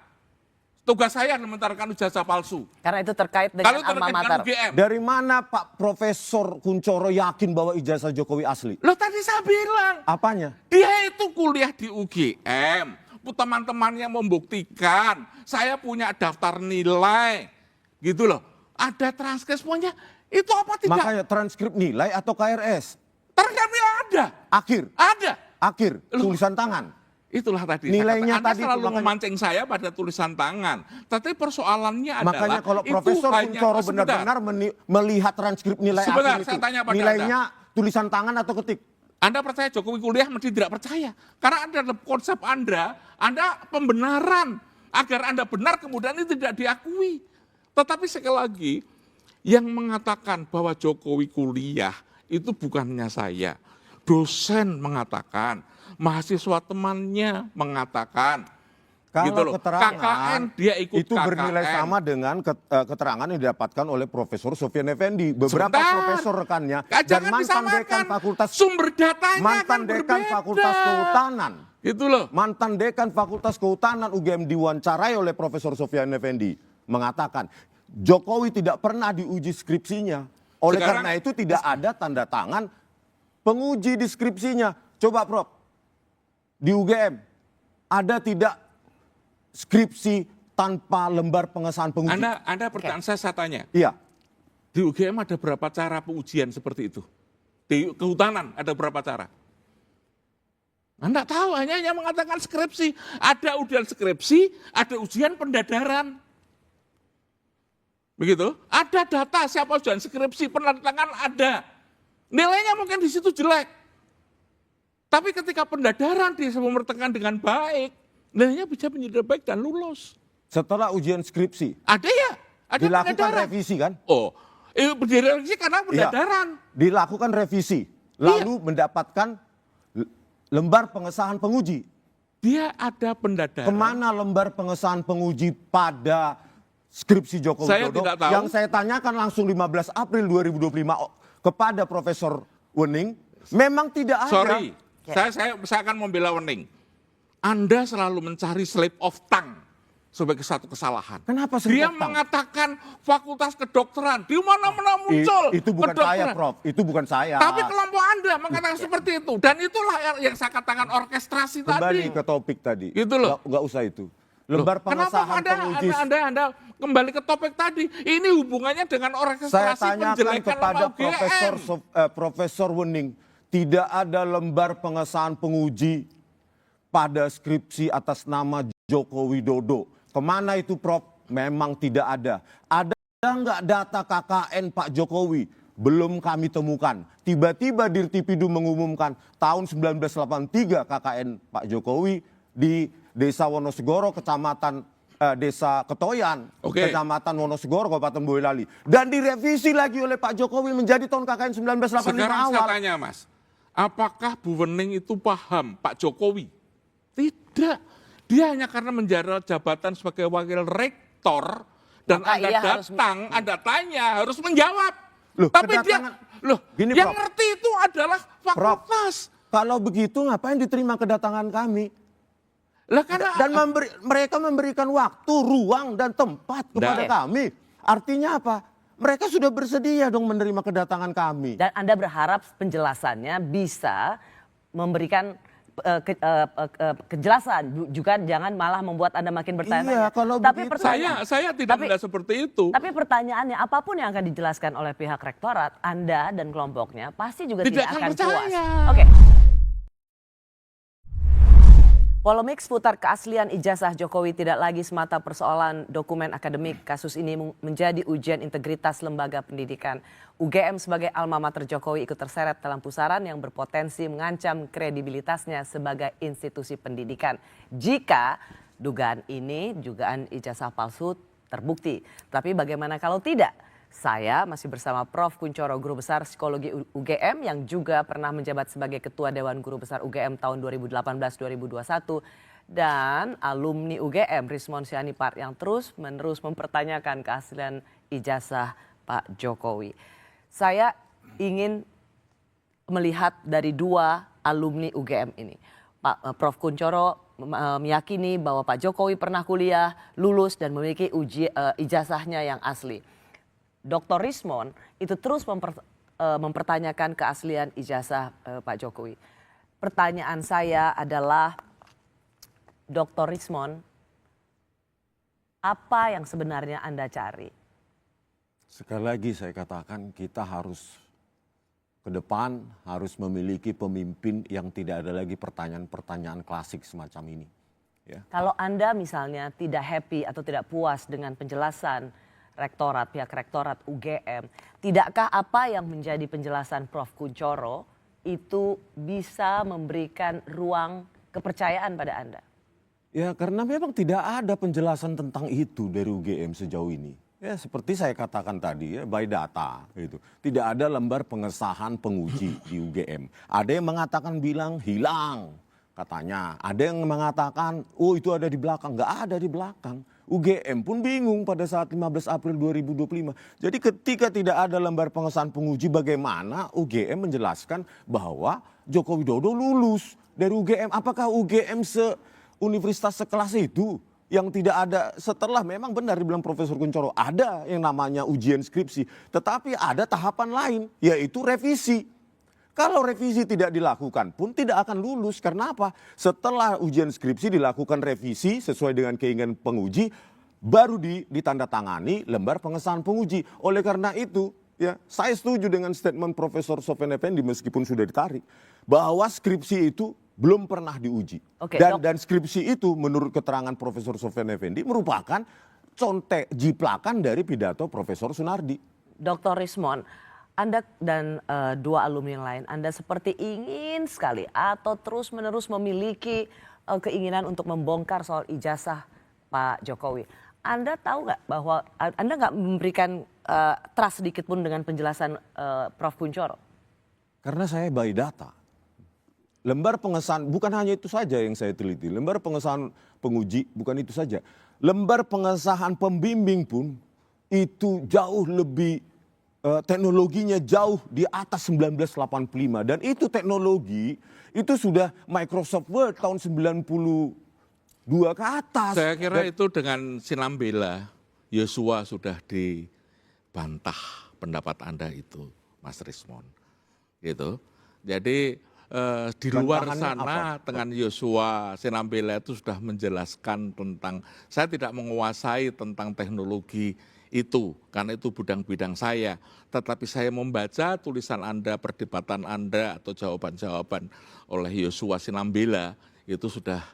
Tugas saya mementarkan ijazah palsu. Karena itu terkait dengan alma mater. Dari mana Pak Profesor Kuncoro yakin bahwa ijazah Jokowi asli? Loh tadi saya bilang. Apanya? Dia itu kuliah di UGM. Teman-temannya membuktikan. Saya punya daftar nilai. Gitu loh. Ada transkrip semuanya. Itu apa tidak? Makanya transkrip nilai atau KRS? Transkrip nilai ada. Akhir? Ada. Akhir, tulisan tangan? Itulah tadi. Nilainya Anda tadi selalu memancing saya pada tulisan tangan. Tapi persoalannya adalah. Makanya kalau Profesor Kuncoro benar-benar melihat transkrip nilai akhir itu. Saya tanya pada nilainya Anda, tulisan tangan atau ketik? Anda percaya Jokowi kuliah, mesti tidak percaya. Karena Anda konsep Anda pembenaran. Agar Anda benar kemudian ini tidak diakui. Tetapi sekali lagi, yang mengatakan bahwa Jokowi kuliah itu bukannya saya. Dosen mengatakan, mahasiswa temannya mengatakan. Kalau gitu loh. keterangan KKN dia ikut itu KKN. bernilai sama dengan keterangan yang didapatkan oleh Profesor Sofyan Effendi. Beberapa profesor rekannya dan mantan dekan fakultas sumber datanya mantan dekan fakultas kehutanan. Itu loh. Mantan dekan fakultas kehutanan UGM diwawancarai oleh Profesor Sofyan Effendi mengatakan Jokowi tidak pernah diuji skripsinya. Oleh karena itu tidak ada tanda tangan penguji di skripsinya. Coba Prof, di UGM ada tidak skripsi tanpa lembar pengesahan penguji? Anda pertanyaan saya tanya. Iya. Di UGM ada berapa cara pengujian seperti itu? Di kehutanan ada berapa cara? Anda tahu, hanya mengatakan skripsi. Ada ujian skripsi, ada ujian pendadaran. Begitu? Ada data siapa ujian skripsi, penandatangan ada. Nilainya mungkin di situ jelek. Tapi ketika pendadaran dia memertekan dengan baik, nilainya bisa menjadi baik dan lulus. Setelah ujian skripsi? Ada ya. Ada dilakukan pendadaran. Revisi kan? Oh, direvisi karena pendadaran. Ya, dilakukan revisi, lalu mendapatkan lembar pengesahan penguji. Dia ada pendadaran. Kemana lembar pengesahan penguji pada skripsi Joko Widodo? Tidak tahu. Yang saya tanyakan langsung 15 April 2025 kepada Profesor Wening, memang tidak ada. Sorry, saya akan membela Wening. Anda selalu mencari slip of tongue. sebagai satu kesalahan. Kenapa Dia sengkotang? mengatakan fakultas kedokteran, di mana-mana muncul Itu bukan saya, kedokteran. Prof. Itu bukan saya. Tapi kelompok Anda mengatakan seperti itu. Dan itulah yang saya katakan orkestrasi Kembali tadi. ke topik tadi. Gitu loh. Nggak usah itu. Loh, Lembar kenapa pengesahan penguji. anda kembali ke topik tadi? Ini hubungannya dengan Saya orkestrasi tanyakan penjelekan kepada nama UGM. Profesor Wening, tidak ada lembar pengesahan penguji pada skripsi atas nama Joko Widodo. Kemana itu, Prof? Memang tidak ada. Ada nggak data KKN Pak Jokowi? Belum kami temukan. Tiba-tiba Dirtipidu mengumumkan tahun 1983 KKN Pak Jokowi di Desa Wonosegoro, Kecamatan Desa Ketoyan, Oke. Kecamatan Wonosegoro, Kabupaten Boyolali. Dan direvisi lagi oleh Pak Jokowi menjadi tahun KKN 1985 Sekarang saya awal. tanya, Mas, apakah Bu Wening itu paham Pak Jokowi? Tidak. Dia hanya karena menjabat jabatan sebagai wakil rektor dan Maka Anda ia harus- datang, Anda tanya, harus menjawab. Loh, Tapi dia, kedatangan- loh, Gini, yang Prof. ngerti itu adalah fakultas. Kalau begitu ngapain diterima kedatangan kami? Lah karena Dan mereka memberikan waktu, ruang, dan tempat kepada Nah. kami. Artinya apa? Mereka sudah bersedia dong menerima kedatangan kami. Dan Anda berharap penjelasannya bisa memberikan kejelasan, juga jangan malah membuat Anda makin bertanya-tanya. Iya, kalau Tapi begitu- saya tidak melihat seperti itu. Tapi pertanyaannya, apapun yang akan dijelaskan oleh pihak rektorat, Anda dan kelompoknya pasti juga Tidak tidak akan akan puas. percaya. Oke. Polemik seputar keaslian ijazah Jokowi tidak lagi semata persoalan dokumen akademik. Kasus ini menjadi ujian integritas lembaga pendidikan. UGM sebagai alma mater Jokowi ikut terseret dalam pusaran yang berpotensi mengancam kredibilitasnya sebagai institusi pendidikan. Jika dugaan ijazah palsu terbukti. Tapi bagaimana kalau tidak? Saya masih bersama Prof. Kunchoro, Guru Besar Psikologi UGM yang juga pernah menjabat sebagai Ketua Dewan Guru Besar UGM tahun 2018-2021 dan alumni UGM Rismon Sianipart yang terus-menerus mempertanyakan keaslian ijazah Pak Jokowi. Saya ingin melihat dari dua alumni UGM ini. Prof. Kunchoro meyakini bahwa Pak Jokowi pernah kuliah, lulus dan memiliki ijazahnya yang asli. Dr. Rismon itu terus mempertanyakan keaslian ijazah Pak Jokowi. Pertanyaan saya adalah, Dr. Rismon, apa yang sebenarnya Anda cari? Sekali lagi saya katakan kita harus ke depan harus memiliki pemimpin yang tidak ada lagi pertanyaan-pertanyaan klasik semacam ini. Ya. Kalau Anda misalnya tidak happy atau tidak puas dengan penjelasan pihak rektorat UGM, tidakkah apa yang menjadi penjelasan Prof. Kunchoro itu bisa memberikan ruang kepercayaan pada Anda? Ya karena memang tidak ada penjelasan tentang itu dari UGM sejauh ini. Ya seperti saya katakan tadi ya, by data gitu. Tidak ada lembar pengesahan penguji di UGM. Ada yang mengatakan bilang hilang katanya. Ada yang mengatakan oh itu ada di belakang. Nggak ada di belakang. UGM pun bingung pada saat 15 April 2025. Jadi ketika tidak ada lembar pengesahan penguji, bagaimana UGM menjelaskan bahwa Joko Widodo lulus dari UGM? Apakah UGM universitas sekelas itu yang tidak ada setelah, memang benar dibilang Profesor Kunchoro, ada yang namanya ujian skripsi. Tetapi ada tahapan lain, yaitu revisi. Kalau revisi tidak dilakukan pun tidak akan lulus. Karena apa? Setelah ujian skripsi dilakukan revisi sesuai dengan keinginan penguji, baru ditandatangani lembar pengesahan penguji. Oleh karena itu, ya saya setuju dengan statement Profesor Sofyan Effendi meskipun sudah ditarik, bahwa skripsi itu belum pernah diuji. Oke, Dan skripsi itu menurut keterangan Profesor Sofyan Effendi merupakan contek jiplakan dari pidato Profesor Sunardi. Dr. Rismon, Anda dan dua alumni yang lain, Anda seperti ingin sekali atau terus-menerus memiliki keinginan untuk membongkar soal ijazah Pak Jokowi. Anda tahu nggak bahwa Anda nggak memberikan trust sedikit pun dengan penjelasan Prof. Kunchoro? Karena saya by data. Lembar pengesahan, bukan hanya itu saja yang saya teliti. Lembar pengesahan penguji bukan itu saja. Lembar pengesahan pembimbing pun itu jauh lebih, teknologinya jauh di atas 1985. Dan itu teknologi, itu sudah Microsoft Word tahun 98 2 ke atas. Saya kira itu dengan sinambela, Yosua sudah dibantah pendapat Anda itu, Mas Rismon. Gitu. Jadi di luar sana dengan Yosua, sinambela itu sudah menjelaskan tentang, saya tidak menguasai tentang teknologi itu, karena itu bidang saya. Tetapi saya membaca tulisan Anda, perdebatan Anda, atau jawaban-jawaban oleh Yosua Sinambela, itu sudah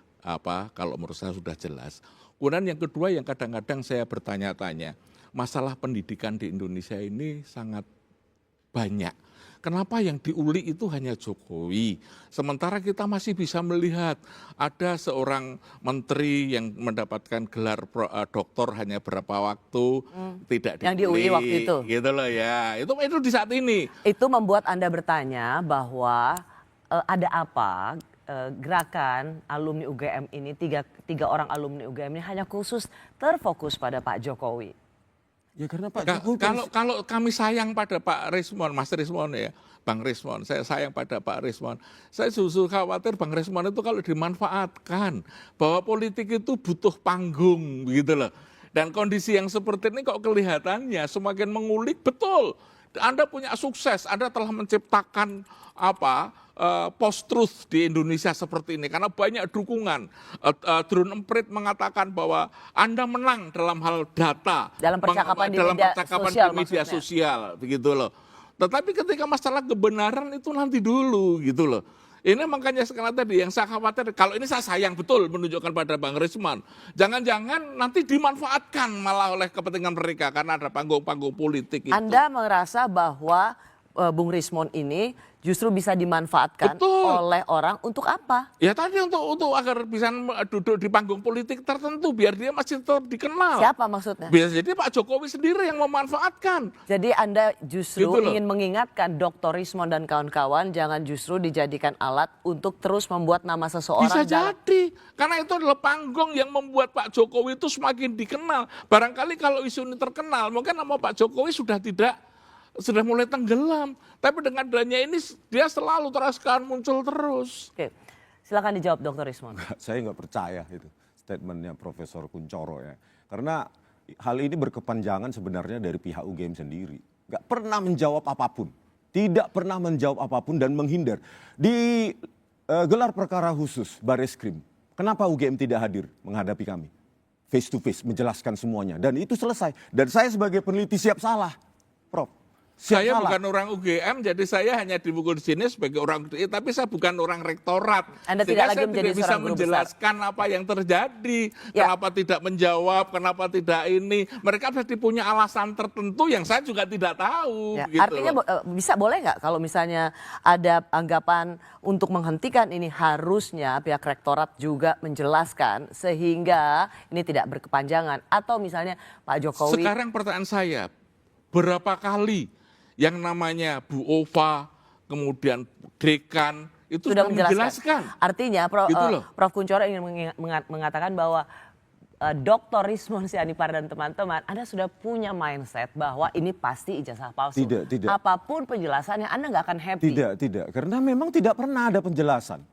kalau menurut saya sudah jelas. Kemudian yang kedua yang kadang-kadang saya bertanya-tanya, masalah pendidikan di Indonesia ini sangat banyak. Kenapa yang diuli itu hanya Jokowi? Sementara kita masih bisa melihat ada seorang menteri yang mendapatkan gelar doktor hanya berapa waktu, tidak diuli. Yang diuli waktu itu. Gitu loh ya, itu di saat ini. Itu membuat Anda bertanya bahwa ada apa gerakan alumni UGM ini, tiga orang alumni UGM ini hanya khusus terfokus pada Pak Jokowi. Ya karena Pak Jokowi kalau kami sayang pada Pak Rismon, Mas Rismon ya, Bang Rismon, saya sayang pada Pak Rismon. Saya justru khawatir Bang Rismon itu kalau dimanfaatkan, bahwa politik itu butuh panggung gitu loh. Dan kondisi yang seperti ini kok kelihatannya semakin mengulik, betul. Anda punya sukses, Anda telah menciptakan post-truth di Indonesia seperti ini karena banyak dukungan. Drone Emprit mengatakan bahwa Anda menang dalam hal data, dalam percakapan di media sosial, begitu loh. Tetapi ketika masalah kebenaran itu nanti dulu, gitu loh. Ini makanya sekarang tadi yang saya khawatir, kalau ini saya sayang betul menunjukkan pada Bang Risman. Jangan-jangan nanti dimanfaatkan malah oleh kepentingan mereka karena ada panggung-panggung politik itu. Anda merasa bahwa Bung Rismon ini justru bisa dimanfaatkan oleh orang untuk apa? Ya tadi untuk agar bisa duduk di panggung politik tertentu biar dia masih tetap dikenal. Siapa maksudnya? Bisa jadi Pak Jokowi sendiri yang memanfaatkan. Jadi Anda justru gitu ingin mengingatkan Dr. Rismon dan kawan-kawan jangan justru dijadikan alat untuk terus membuat nama seseorang. Bisa jadi, karena itu adalah panggung yang membuat Pak Jokowi itu semakin dikenal. Barangkali kalau isu ini terkenal, mungkin nama Pak Jokowi sudah mulai tenggelam. Tapi dengan adanya ini dia selalu teruskan muncul terus. Oke, silakan dijawab Dr. Rismon. Saya nggak percaya itu statementnya Profesor Kuncoro ya. Karena hal ini berkepanjangan sebenarnya dari pihak UGM sendiri. Nggak pernah menjawab apapun. Tidak pernah menjawab apapun dan menghindar. Di gelar perkara khusus Bareskrim, kenapa UGM tidak hadir menghadapi kami? Face to face, menjelaskan semuanya. Dan itu selesai. Dan saya sebagai peneliti siap salah, Prof. Saya bukan orang UGM, jadi saya hanya dipukul di sini sebagai orang UGM, tapi saya bukan orang rektorat. Anda tidak lagi menjadi bisa seorang guru menjelaskan besar. apa yang terjadi, Ya. kenapa tidak menjawab, kenapa tidak ini. Mereka pasti punya alasan tertentu yang saya juga tidak tahu. Ya, Gitu artinya loh. boleh nggak kalau misalnya ada anggapan untuk menghentikan ini harusnya pihak rektorat juga menjelaskan sehingga ini tidak berkepanjangan atau misalnya Pak Jokowi. Sekarang pertanyaan saya, berapa kali yang namanya Bu Ova, kemudian Dekan, itu sudah menjelaskan. Artinya Gitu loh. Prof. Kuncoro ingin mengatakan bahwa Dr. Rismon Sianipar dan teman-teman, Anda sudah punya mindset bahwa ini pasti ijazah palsu. Tidak. Apapun penjelasannya Anda nggak akan happy. Tidak. Karena memang tidak pernah ada penjelasan.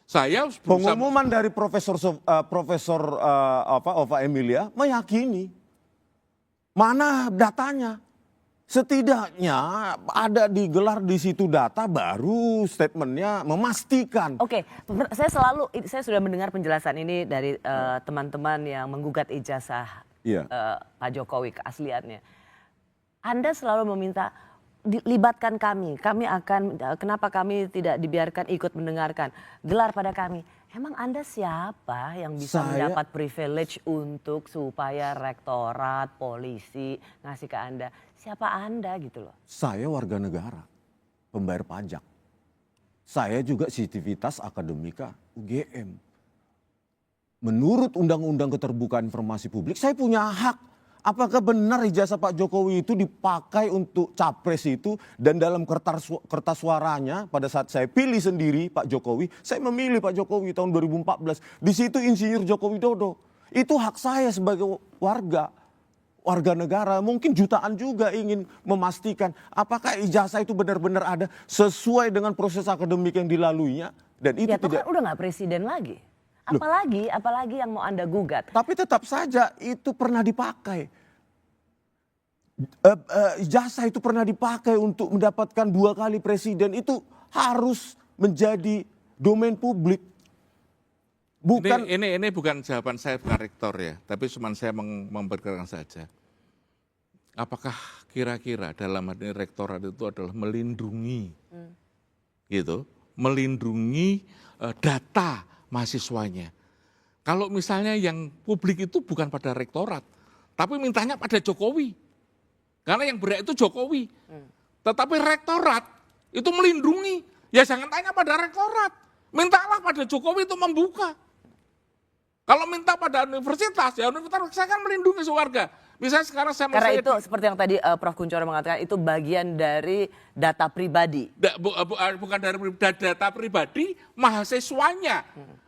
Saya Pengumuman dari Profesor Ova Emilia meyakini. Mana datanya? Setidaknya ada digelar di situ data baru statementnya memastikan. Oke, saya sudah mendengar penjelasan ini dari teman-teman yang menggugat ijazah Pak Jokowi keasliannya. Anda selalu meminta libatkan kami akan kenapa kami tidak dibiarkan ikut mendengarkan, gelar pada kami. Emang Anda siapa yang bisa mendapat privilege untuk supaya rektorat, polisi ngasih ke Anda? Siapa Anda gitu loh? Saya warga negara, pembayar pajak. Saya juga sivitas akademika UGM. Menurut Undang-Undang Keterbukaan Informasi Publik, saya punya hak. Apakah benar ijazah Pak Jokowi itu dipakai untuk capres itu dan dalam kertas suaranya pada saat saya pilih sendiri Pak Jokowi, saya memilih Pak Jokowi tahun 2014. Di situ Insinyur Joko Widodo. Itu hak saya sebagai warga negara. Mungkin jutaan juga ingin memastikan apakah ijazah itu benar-benar ada sesuai dengan proses akademik yang dilaluinya. Dan itu ya, tidak. Kan udah nggak presiden lagi. Apalagi yang mau Anda gugat? Tapi tetap saja itu pernah dipakai. Ijazah itu pernah dipakai untuk mendapatkan 2 kali presiden, itu harus menjadi domain publik. Bukan Ini bukan jawaban saya, bukan rektor ya, tapi cuma saya memperkirakan saja. Apakah kira-kira dalam hal ini rektorat itu adalah melindungi, gitu, melindungi data mahasiswanya. Kalau misalnya yang publik itu bukan pada rektorat, tapi mintanya pada Jokowi, karena yang berat itu Jokowi. Tetapi rektorat itu melindungi, ya jangan tanya pada rektorat, mintalah pada Jokowi itu membuka. Kalau minta pada universitas, ya universitas saya kan melindungi warga. Misalnya sekarang Karena itu seperti yang tadi Prof. Kuncoro mengatakan, itu bagian dari data pribadi. Bukan dari data pribadi mahasiswanya,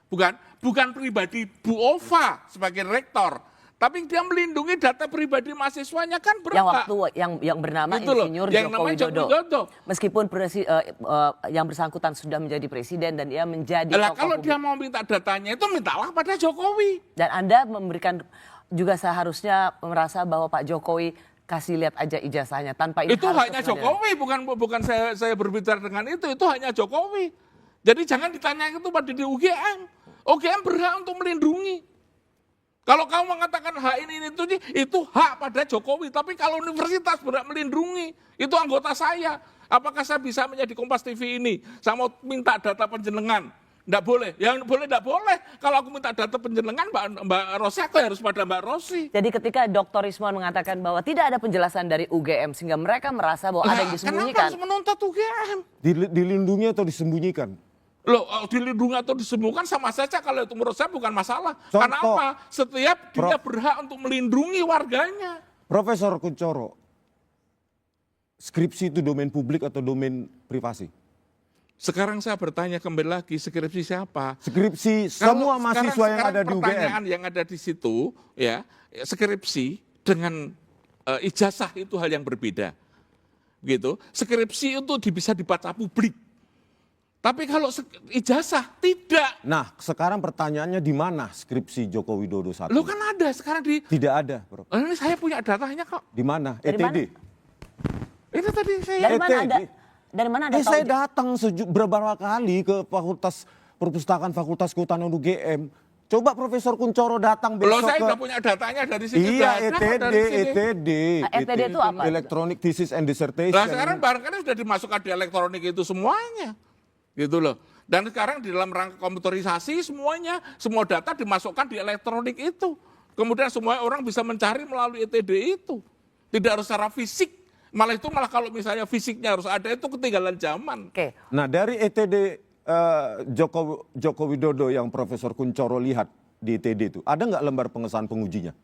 bukan pribadi Bu Ova sebagai rektor, tapi dia melindungi data pribadi mahasiswanya kan berapa? Yang bernama Gitu loh, Insinyur yang Joko namanya Joko Widodo. Widodo. Meskipun yang bersangkutan sudah menjadi presiden dan dia menjadi Lah tokoh kalau publik. dia mau minta datanya itu mintalah pada Jokowi. Dan Anda memberikan juga seharusnya merasa bahwa Pak Jokowi kasih lihat aja ijazahnya tanpa ini Itu harus hanya ke pengadilan. Jokowi, bukan saya berbicara dengan itu hanya Jokowi. Jadi jangan ditanya itu pada di UGM. UGM berhak untuk melindungi. Kalau kamu mengatakan hak ini itu hak pada Jokowi, tapi kalau universitas berhak melindungi, itu anggota saya. Apakah saya bisa menjadi Kompas TV ini? Saya mau minta data penjenengan. Enggak boleh. Yang boleh enggak boleh. Kalau aku minta data penjenengan Mbak Rosi, aku harus pada Mbak Rosi. Jadi ketika Dr. Rismon mengatakan bahwa tidak ada penjelasan dari UGM sehingga mereka merasa bahwa ada yang disembunyikan. Kenapa harus menuntut UGM? dilindungi atau disembunyikan. Loh, dilindungi atau disembunyikan sama saja, kalau itu menurut saya bukan masalah. Contoh, Karena apa? Setiap dia berhak untuk melindungi warganya. Profesor Kuncoro, skripsi itu domain publik atau domain privasi? Sekarang saya bertanya kembali lagi, skripsi siapa? Skripsi semua mahasiswa yang ada di UGM. Pertanyaan yang ada di situ, ya, skripsi dengan ijazah itu hal yang berbeda. Gitu. Skripsi itu bisa dibaca publik. Tapi kalau ijazah tidak. Nah, sekarang pertanyaannya di mana skripsi Joko Widodo saat ini? Lo kan ada sekarang di. Tidak ada, Bro. Ini saya punya datanya kok. Di mana? Dari ETD. mana? Ini tadi saya. Dari mana ETD. ada? Dari mana ada? Saya datang beberapa kali ke Fakultas Perpustakaan Fakultas Kehutanan UGM. Coba Profesor Kuncoro datang besok Loh, saya ke... udah punya datanya dari sini. Iya, ETD. ETD itu apa? Electronic Thesis and Dissertation. Nah sekarang barangkali sudah dimasukkan di elektronik itu semuanya. Gitu loh. Dan sekarang di dalam rangka komputerisasi semuanya, semua data dimasukkan di elektronik itu. Kemudian semua orang bisa mencari melalui ETD itu. Tidak harus secara fisik. Malah kalau misalnya fisiknya harus ada, itu ketinggalan zaman. Oke. Nah, dari ETD Joko Widodo yang Profesor Kuncoro lihat di ETD itu, ada nggak lembar pengesahan pengujinya?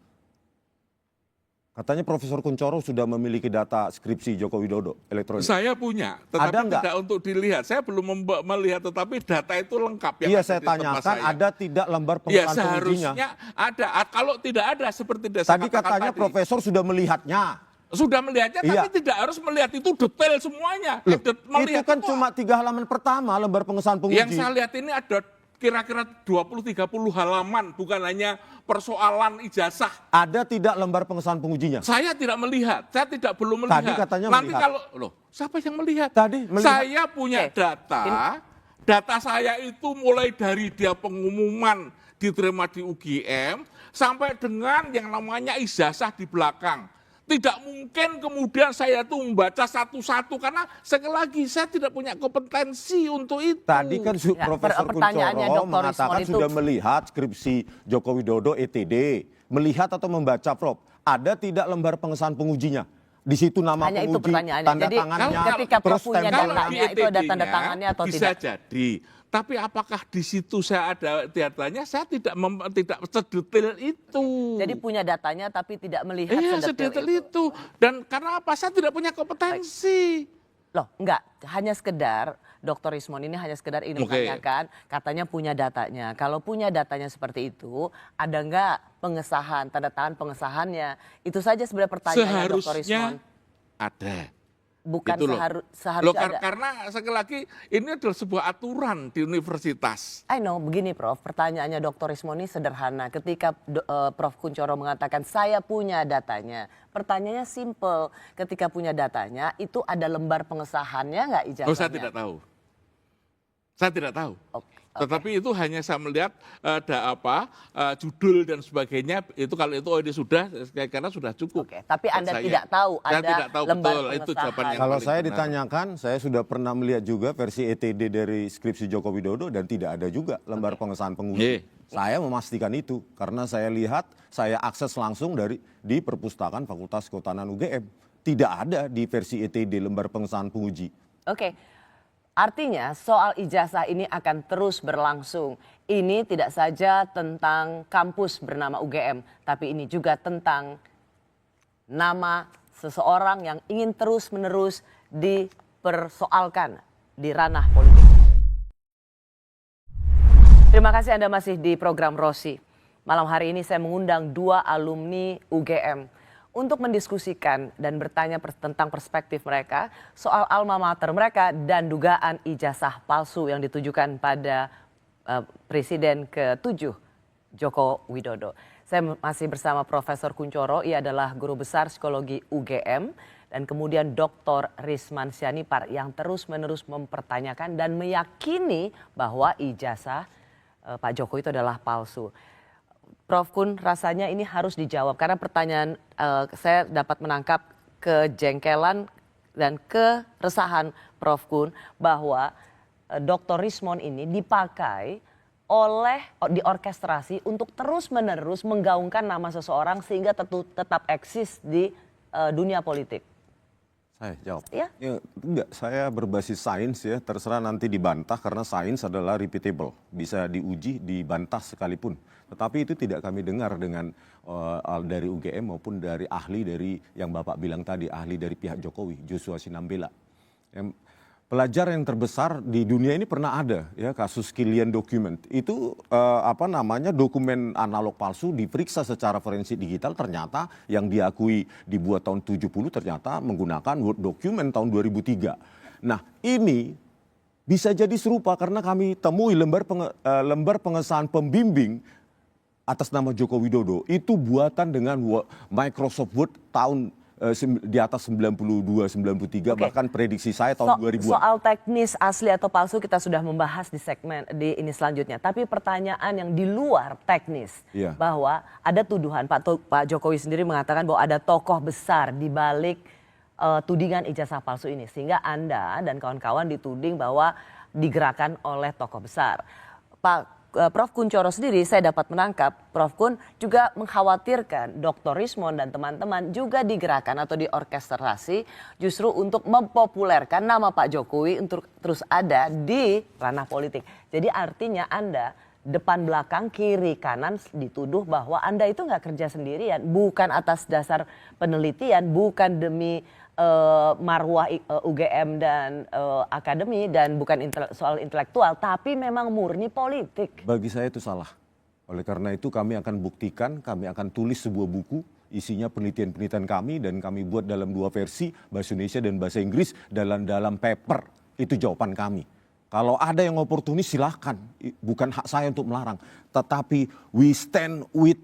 Katanya Profesor Kuncoro sudah memiliki data skripsi Joko Widodo elektronik. Saya punya, tetapi Ada nggak? tidak untuk dilihat. Saya belum melihat, tetapi data itu lengkap. Iya, saya tanyakan ada tidak lembar Ya pengesahan pengujinya? seharusnya ada. Kalau tidak ada seperti saya Tadi katakan katanya tadi. Profesor sudah melihatnya. Sudah melihatnya, Iya. tapi tidak harus melihat itu detail semuanya. Loh, Melihat itu kan cuma 3 halaman pertama lembar pengesahan penguji. Yang saya lihat ini ada kira-kira 20-30 halaman, bukan hanya persoalan ijazah. Ada tidak lembar pengesahan pengujinya? Saya tidak melihat, saya belum melihat. Tadi katanya Nanti melihat. kalau, loh siapa yang melihat? Tadi melihat. Saya punya data saya itu mulai dari dia pengumuman diterima di UGM, sampai dengan yang namanya ijazah di belakang. Tidak mungkin kemudian saya tuh membaca satu-satu, karena sekali lagi saya tidak punya kompetensi untuk itu. Tadi kan Ya, Profesor pertanyaannya Kuncoro Dr. mengatakan Rismon itu- sudah melihat skripsi Joko Widodo ETD. Melihat atau membaca, Prof. Ada tidak lembar pengesahan pengujinya? Di situ nama Hanya itu penguji, pertanyaannya. tanda Jadi tangannya, ketika Prof terus punya stempelnya. datanya, itu ada tanda tangannya atau bisa tidak? jadi. Tapi apakah di situ saya ada datanya? Saya tidak sedetail itu. Jadi punya datanya tapi tidak melihat Iya, sedetail sedetail itu. itu. Dan karena apa? Saya tidak punya kompetensi. Loh, enggak. Hanya sekedar, Dr. Rismon ini hanya sekedar ingin Oke. menanyakan, katanya punya datanya. Kalau punya datanya seperti itu, ada enggak pengesahan, tanda tangan pengesahannya? Itu saja sebenarnya pertanyaannya Dr. Rismon. Seharusnya ada. bukan Gitu loh. seharusnya ada. Karena sekali lagi ini adalah sebuah aturan di universitas. I know, begini Prof, pertanyaannya Dr. Rismon ini sederhana. Ketika Prof. Kuncoro mengatakan saya punya datanya, pertanyaannya simple. Ketika punya datanya, itu ada lembar pengesahannya nggak ijazahnya? Oh, saya tidak tahu. Saya tidak tahu. Oke. Tetapi itu hanya saya melihat ada judul dan sebagainya. Itu kalau itu ini sudah, karena sudah cukup. Oke, tapi Anda Saya. tidak tahu Saya ada tidak tahu, lembar betul. Itu pengesahan. jawaban yang Kalau paling saya benar. ditanyakan, saya sudah pernah melihat juga versi ETD dari skripsi Joko Widodo dan tidak ada juga lembar pengesahan penguji. Saya memastikan itu karena saya lihat, saya akses langsung di perpustakaan Fakultas Kehutanan UGM. Tidak ada di versi ETD lembar pengesahan penguji. Oke, artinya soal ijazah ini akan terus berlangsung. Ini tidak saja tentang kampus bernama UGM, tapi ini juga tentang nama seseorang yang ingin terus-menerus dipersoalkan di ranah politik. Terima kasih Anda masih di program Rosi. Malam hari ini saya mengundang 2 alumni UGM untuk mendiskusikan dan bertanya tentang perspektif mereka soal alma mater mereka dan dugaan ijazah palsu yang ditujukan pada Presiden ke-7 Joko Widodo. Saya masih bersama Profesor Kuncoro, ia adalah guru besar psikologi UGM, dan kemudian Dr. Risman Sianipar yang terus-menerus mempertanyakan dan meyakini bahwa ijazah Pak Jokowi itu adalah palsu. Prof Kun, rasanya ini harus dijawab karena pertanyaan saya dapat menangkap kejengkelan dan keresahan Prof Kun bahwa Dr. Rismon ini dipakai diorkestrasi untuk terus-menerus menggaungkan nama seseorang sehingga tetap eksis di dunia politik. Saya jawab. Ya? Ya, enggak, saya berbasis sains ya, terserah nanti dibantah karena sains adalah repeatable, bisa diuji, dibantah sekalipun. Tetapi itu tidak kami dengar dengan dari UGM maupun dari ahli dari yang Bapak bilang tadi, ahli dari pihak Jokowi, Joshua Sinambela. Pelajar yang terbesar di dunia ini pernah ada ya kasus Killian document. Itu dokumen analog palsu diperiksa secara forensik digital, ternyata yang diakui dibuat tahun 70 ternyata menggunakan Word document tahun 2003. Nah, ini bisa jadi serupa karena kami temui lembar pengesahan pembimbing atas nama Joko Widodo itu buatan dengan Microsoft Word tahun di atas 92, 93, bahkan prediksi saya tahun 2000. Soal teknis asli atau palsu kita sudah membahas di segmen ini selanjutnya. Tapi pertanyaan yang di luar teknis, bahwa ada tuduhan, Pak Jokowi sendiri mengatakan bahwa ada tokoh besar di balik tudingan ijazah palsu ini. Sehingga Anda dan kawan-kawan dituding bahwa digerakkan oleh tokoh besar. Prof Kuncoro sendiri saya dapat menangkap, Prof Kun juga mengkhawatirkan Dr. Rismon dan teman-teman juga digerakkan atau diorkestrasi justru untuk mempopulerkan nama Pak Jokowi untuk terus ada di ranah politik. Jadi artinya Anda depan belakang kiri kanan dituduh bahwa Anda itu nggak kerja sendirian, bukan atas dasar penelitian, bukan demi marwah UGM dan akademi dan bukan soal intelektual, tapi memang murni politik. Bagi saya itu salah. Oleh karena itu kami akan buktikan, kami akan tulis sebuah buku, isinya penelitian-penelitian kami dan kami buat dalam 2 versi, bahasa Indonesia dan bahasa Inggris dalam paper. Itu jawaban kami. Kalau ada yang oportunis silahkan, bukan hak saya untuk melarang. Tetapi we stand with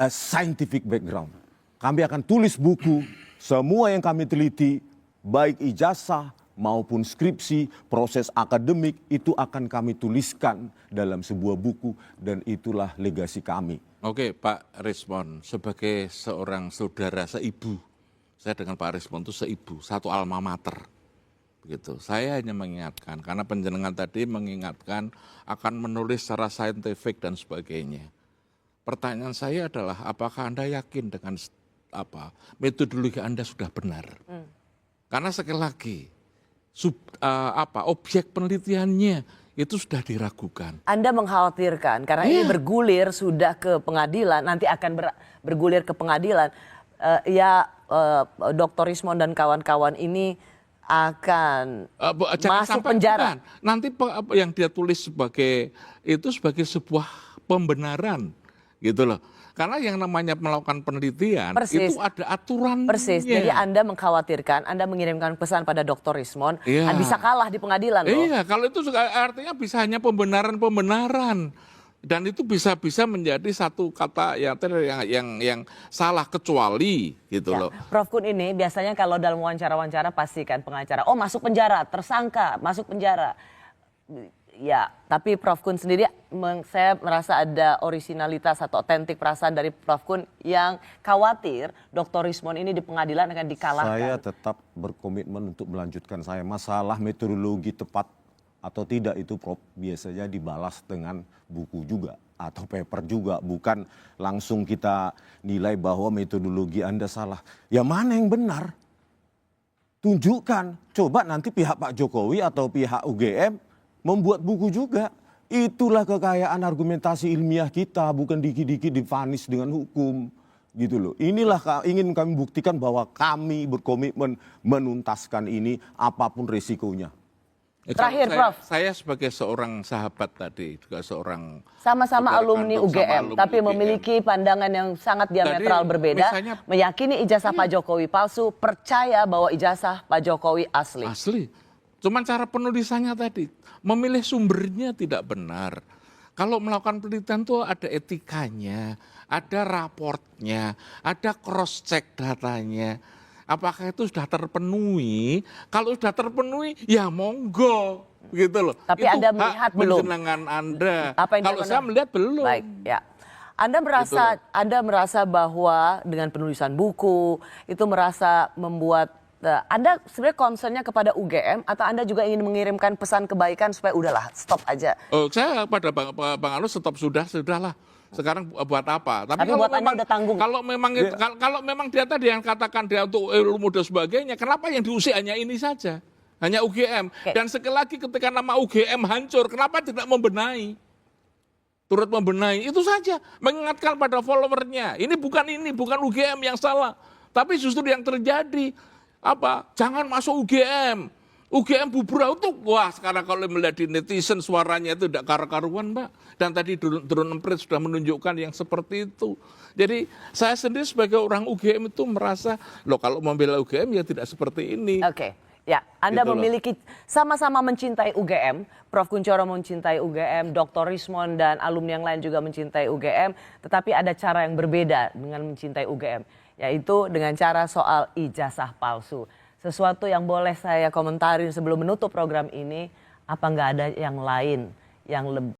a scientific background. Kami akan tulis buku, semua yang kami teliti, baik ijazah maupun skripsi, proses akademik, itu akan kami tuliskan dalam sebuah buku dan itulah legasi kami. Oke, Pak Rismon, sebagai seorang saudara seibu, saya dengan Pak Rismon itu seibu, satu alma mater. Begitu. Saya hanya mengingatkan, karena penjenengan tadi mengingatkan akan menulis secara saintifik dan sebagainya. Pertanyaan saya adalah, apakah Anda yakin dengan metodologi Anda sudah benar? Karena sekali lagi, objek penelitiannya itu sudah diragukan. Anda mengkhawatirkan karena ini bergulir sudah ke pengadilan, nanti akan bergulir ke pengadilan. Dr. Rismon dan kawan-kawan ini akan masuk penjara. Bukan. Nanti yang dia tulis sebagai sebuah pembenaran, gitu loh. Karena yang namanya melakukan penelitian Persis. itu ada aturannya. Persis. Jadi Anda mengkhawatirkan, Anda mengirimkan pesan pada Dr. Rismon, Iya. bisa kalah di pengadilan loh. Iya, kalau itu artinya bisa hanya pembenaran-pembenaran. Dan itu bisa menjadi satu kata yang salah kecuali gitu Ya, loh. Prof Kun ini biasanya kalau dalam wawancara-wawancara pastikan pengacara, oh masuk penjara, tersangka, masuk penjara. Ya, tapi Prof Kun sendiri, saya merasa ada orisinalitas atau otentik perasaan dari Prof Kun yang khawatir Dr. Rismon ini di pengadilan akan dikalahkan. Saya tetap berkomitmen untuk melanjutkan saya. Masalah metodologi tepat atau tidak itu Prof biasanya dibalas dengan buku juga atau paper juga. Bukan langsung kita nilai bahwa metodologi Anda salah. Ya mana yang benar? Tunjukkan. Coba nanti pihak Pak Jokowi atau pihak UGM membuat buku juga. Itulah kekayaan argumentasi ilmiah kita, bukan dikit-dikit divonis dengan hukum. Gitu loh. Inilah ingin kami buktikan bahwa kami berkomitmen menuntaskan ini apapun resikonya. Terakhir, Prof. Saya sebagai seorang sahabat tadi, juga seorang Sama-sama saudara alumni kandung, sama UGM, alumni tapi UGM. memiliki pandangan yang sangat diametral berbeda, misalnya- meyakini ijazah Pak Jokowi palsu, percaya bahwa ijazah Pak Jokowi asli. Asli. Cuman cara penulisannya tadi, memilih sumbernya tidak benar. Kalau melakukan penelitian itu ada etikanya, ada raportnya, ada cross check datanya. Apakah itu sudah terpenuhi? Kalau sudah terpenuhi, ya monggo, gitu loh. Tapi itu Anda hak melihat belum. penjenengan Anda. Apa yang Kalau dia saya benar? melihat belum. Baik, ya. Gitu Anda merasa bahwa dengan penulisan buku itu merasa membuat Anda sebenarnya concernnya kepada UGM atau Anda juga ingin mengirimkan pesan kebaikan supaya udahlah stop aja. Oh, saya pada Bang Alus stop sudahlah. Sekarang buat apa? Tapi buat Anda udah tanggung. Kalau memang dia tadi yang katakan dia untuk ilmu dan sebagainya, kenapa yang diusik hanya ini saja? Hanya UGM. Oke. Dan sekali lagi ketika nama UGM hancur, kenapa tidak membenahi? Turut membenahi, itu saja. Mengingatkan pada followernya. Ini bukan UGM yang salah. Tapi justru yang terjadi, jangan masuk UGM. UGM bubrah itu, wah sekarang kalau melihat di netizen suaranya itu tidak karu-karuan Mbak. Dan tadi drone emprit sudah menunjukkan yang seperti itu. Jadi saya sendiri sebagai orang UGM itu merasa, loh kalau membela UGM ya tidak seperti ini. Oke. Ya, Anda Gitu loh. memiliki sama-sama mencintai UGM, Prof Kunchoro mencintai UGM, Dr. Rismon dan alumni yang lain juga mencintai UGM, tetapi ada cara yang berbeda dengan mencintai UGM, yaitu dengan cara soal ijazah palsu. Sesuatu yang boleh saya komentarin sebelum menutup program ini, apa nggak ada yang lain yang lebih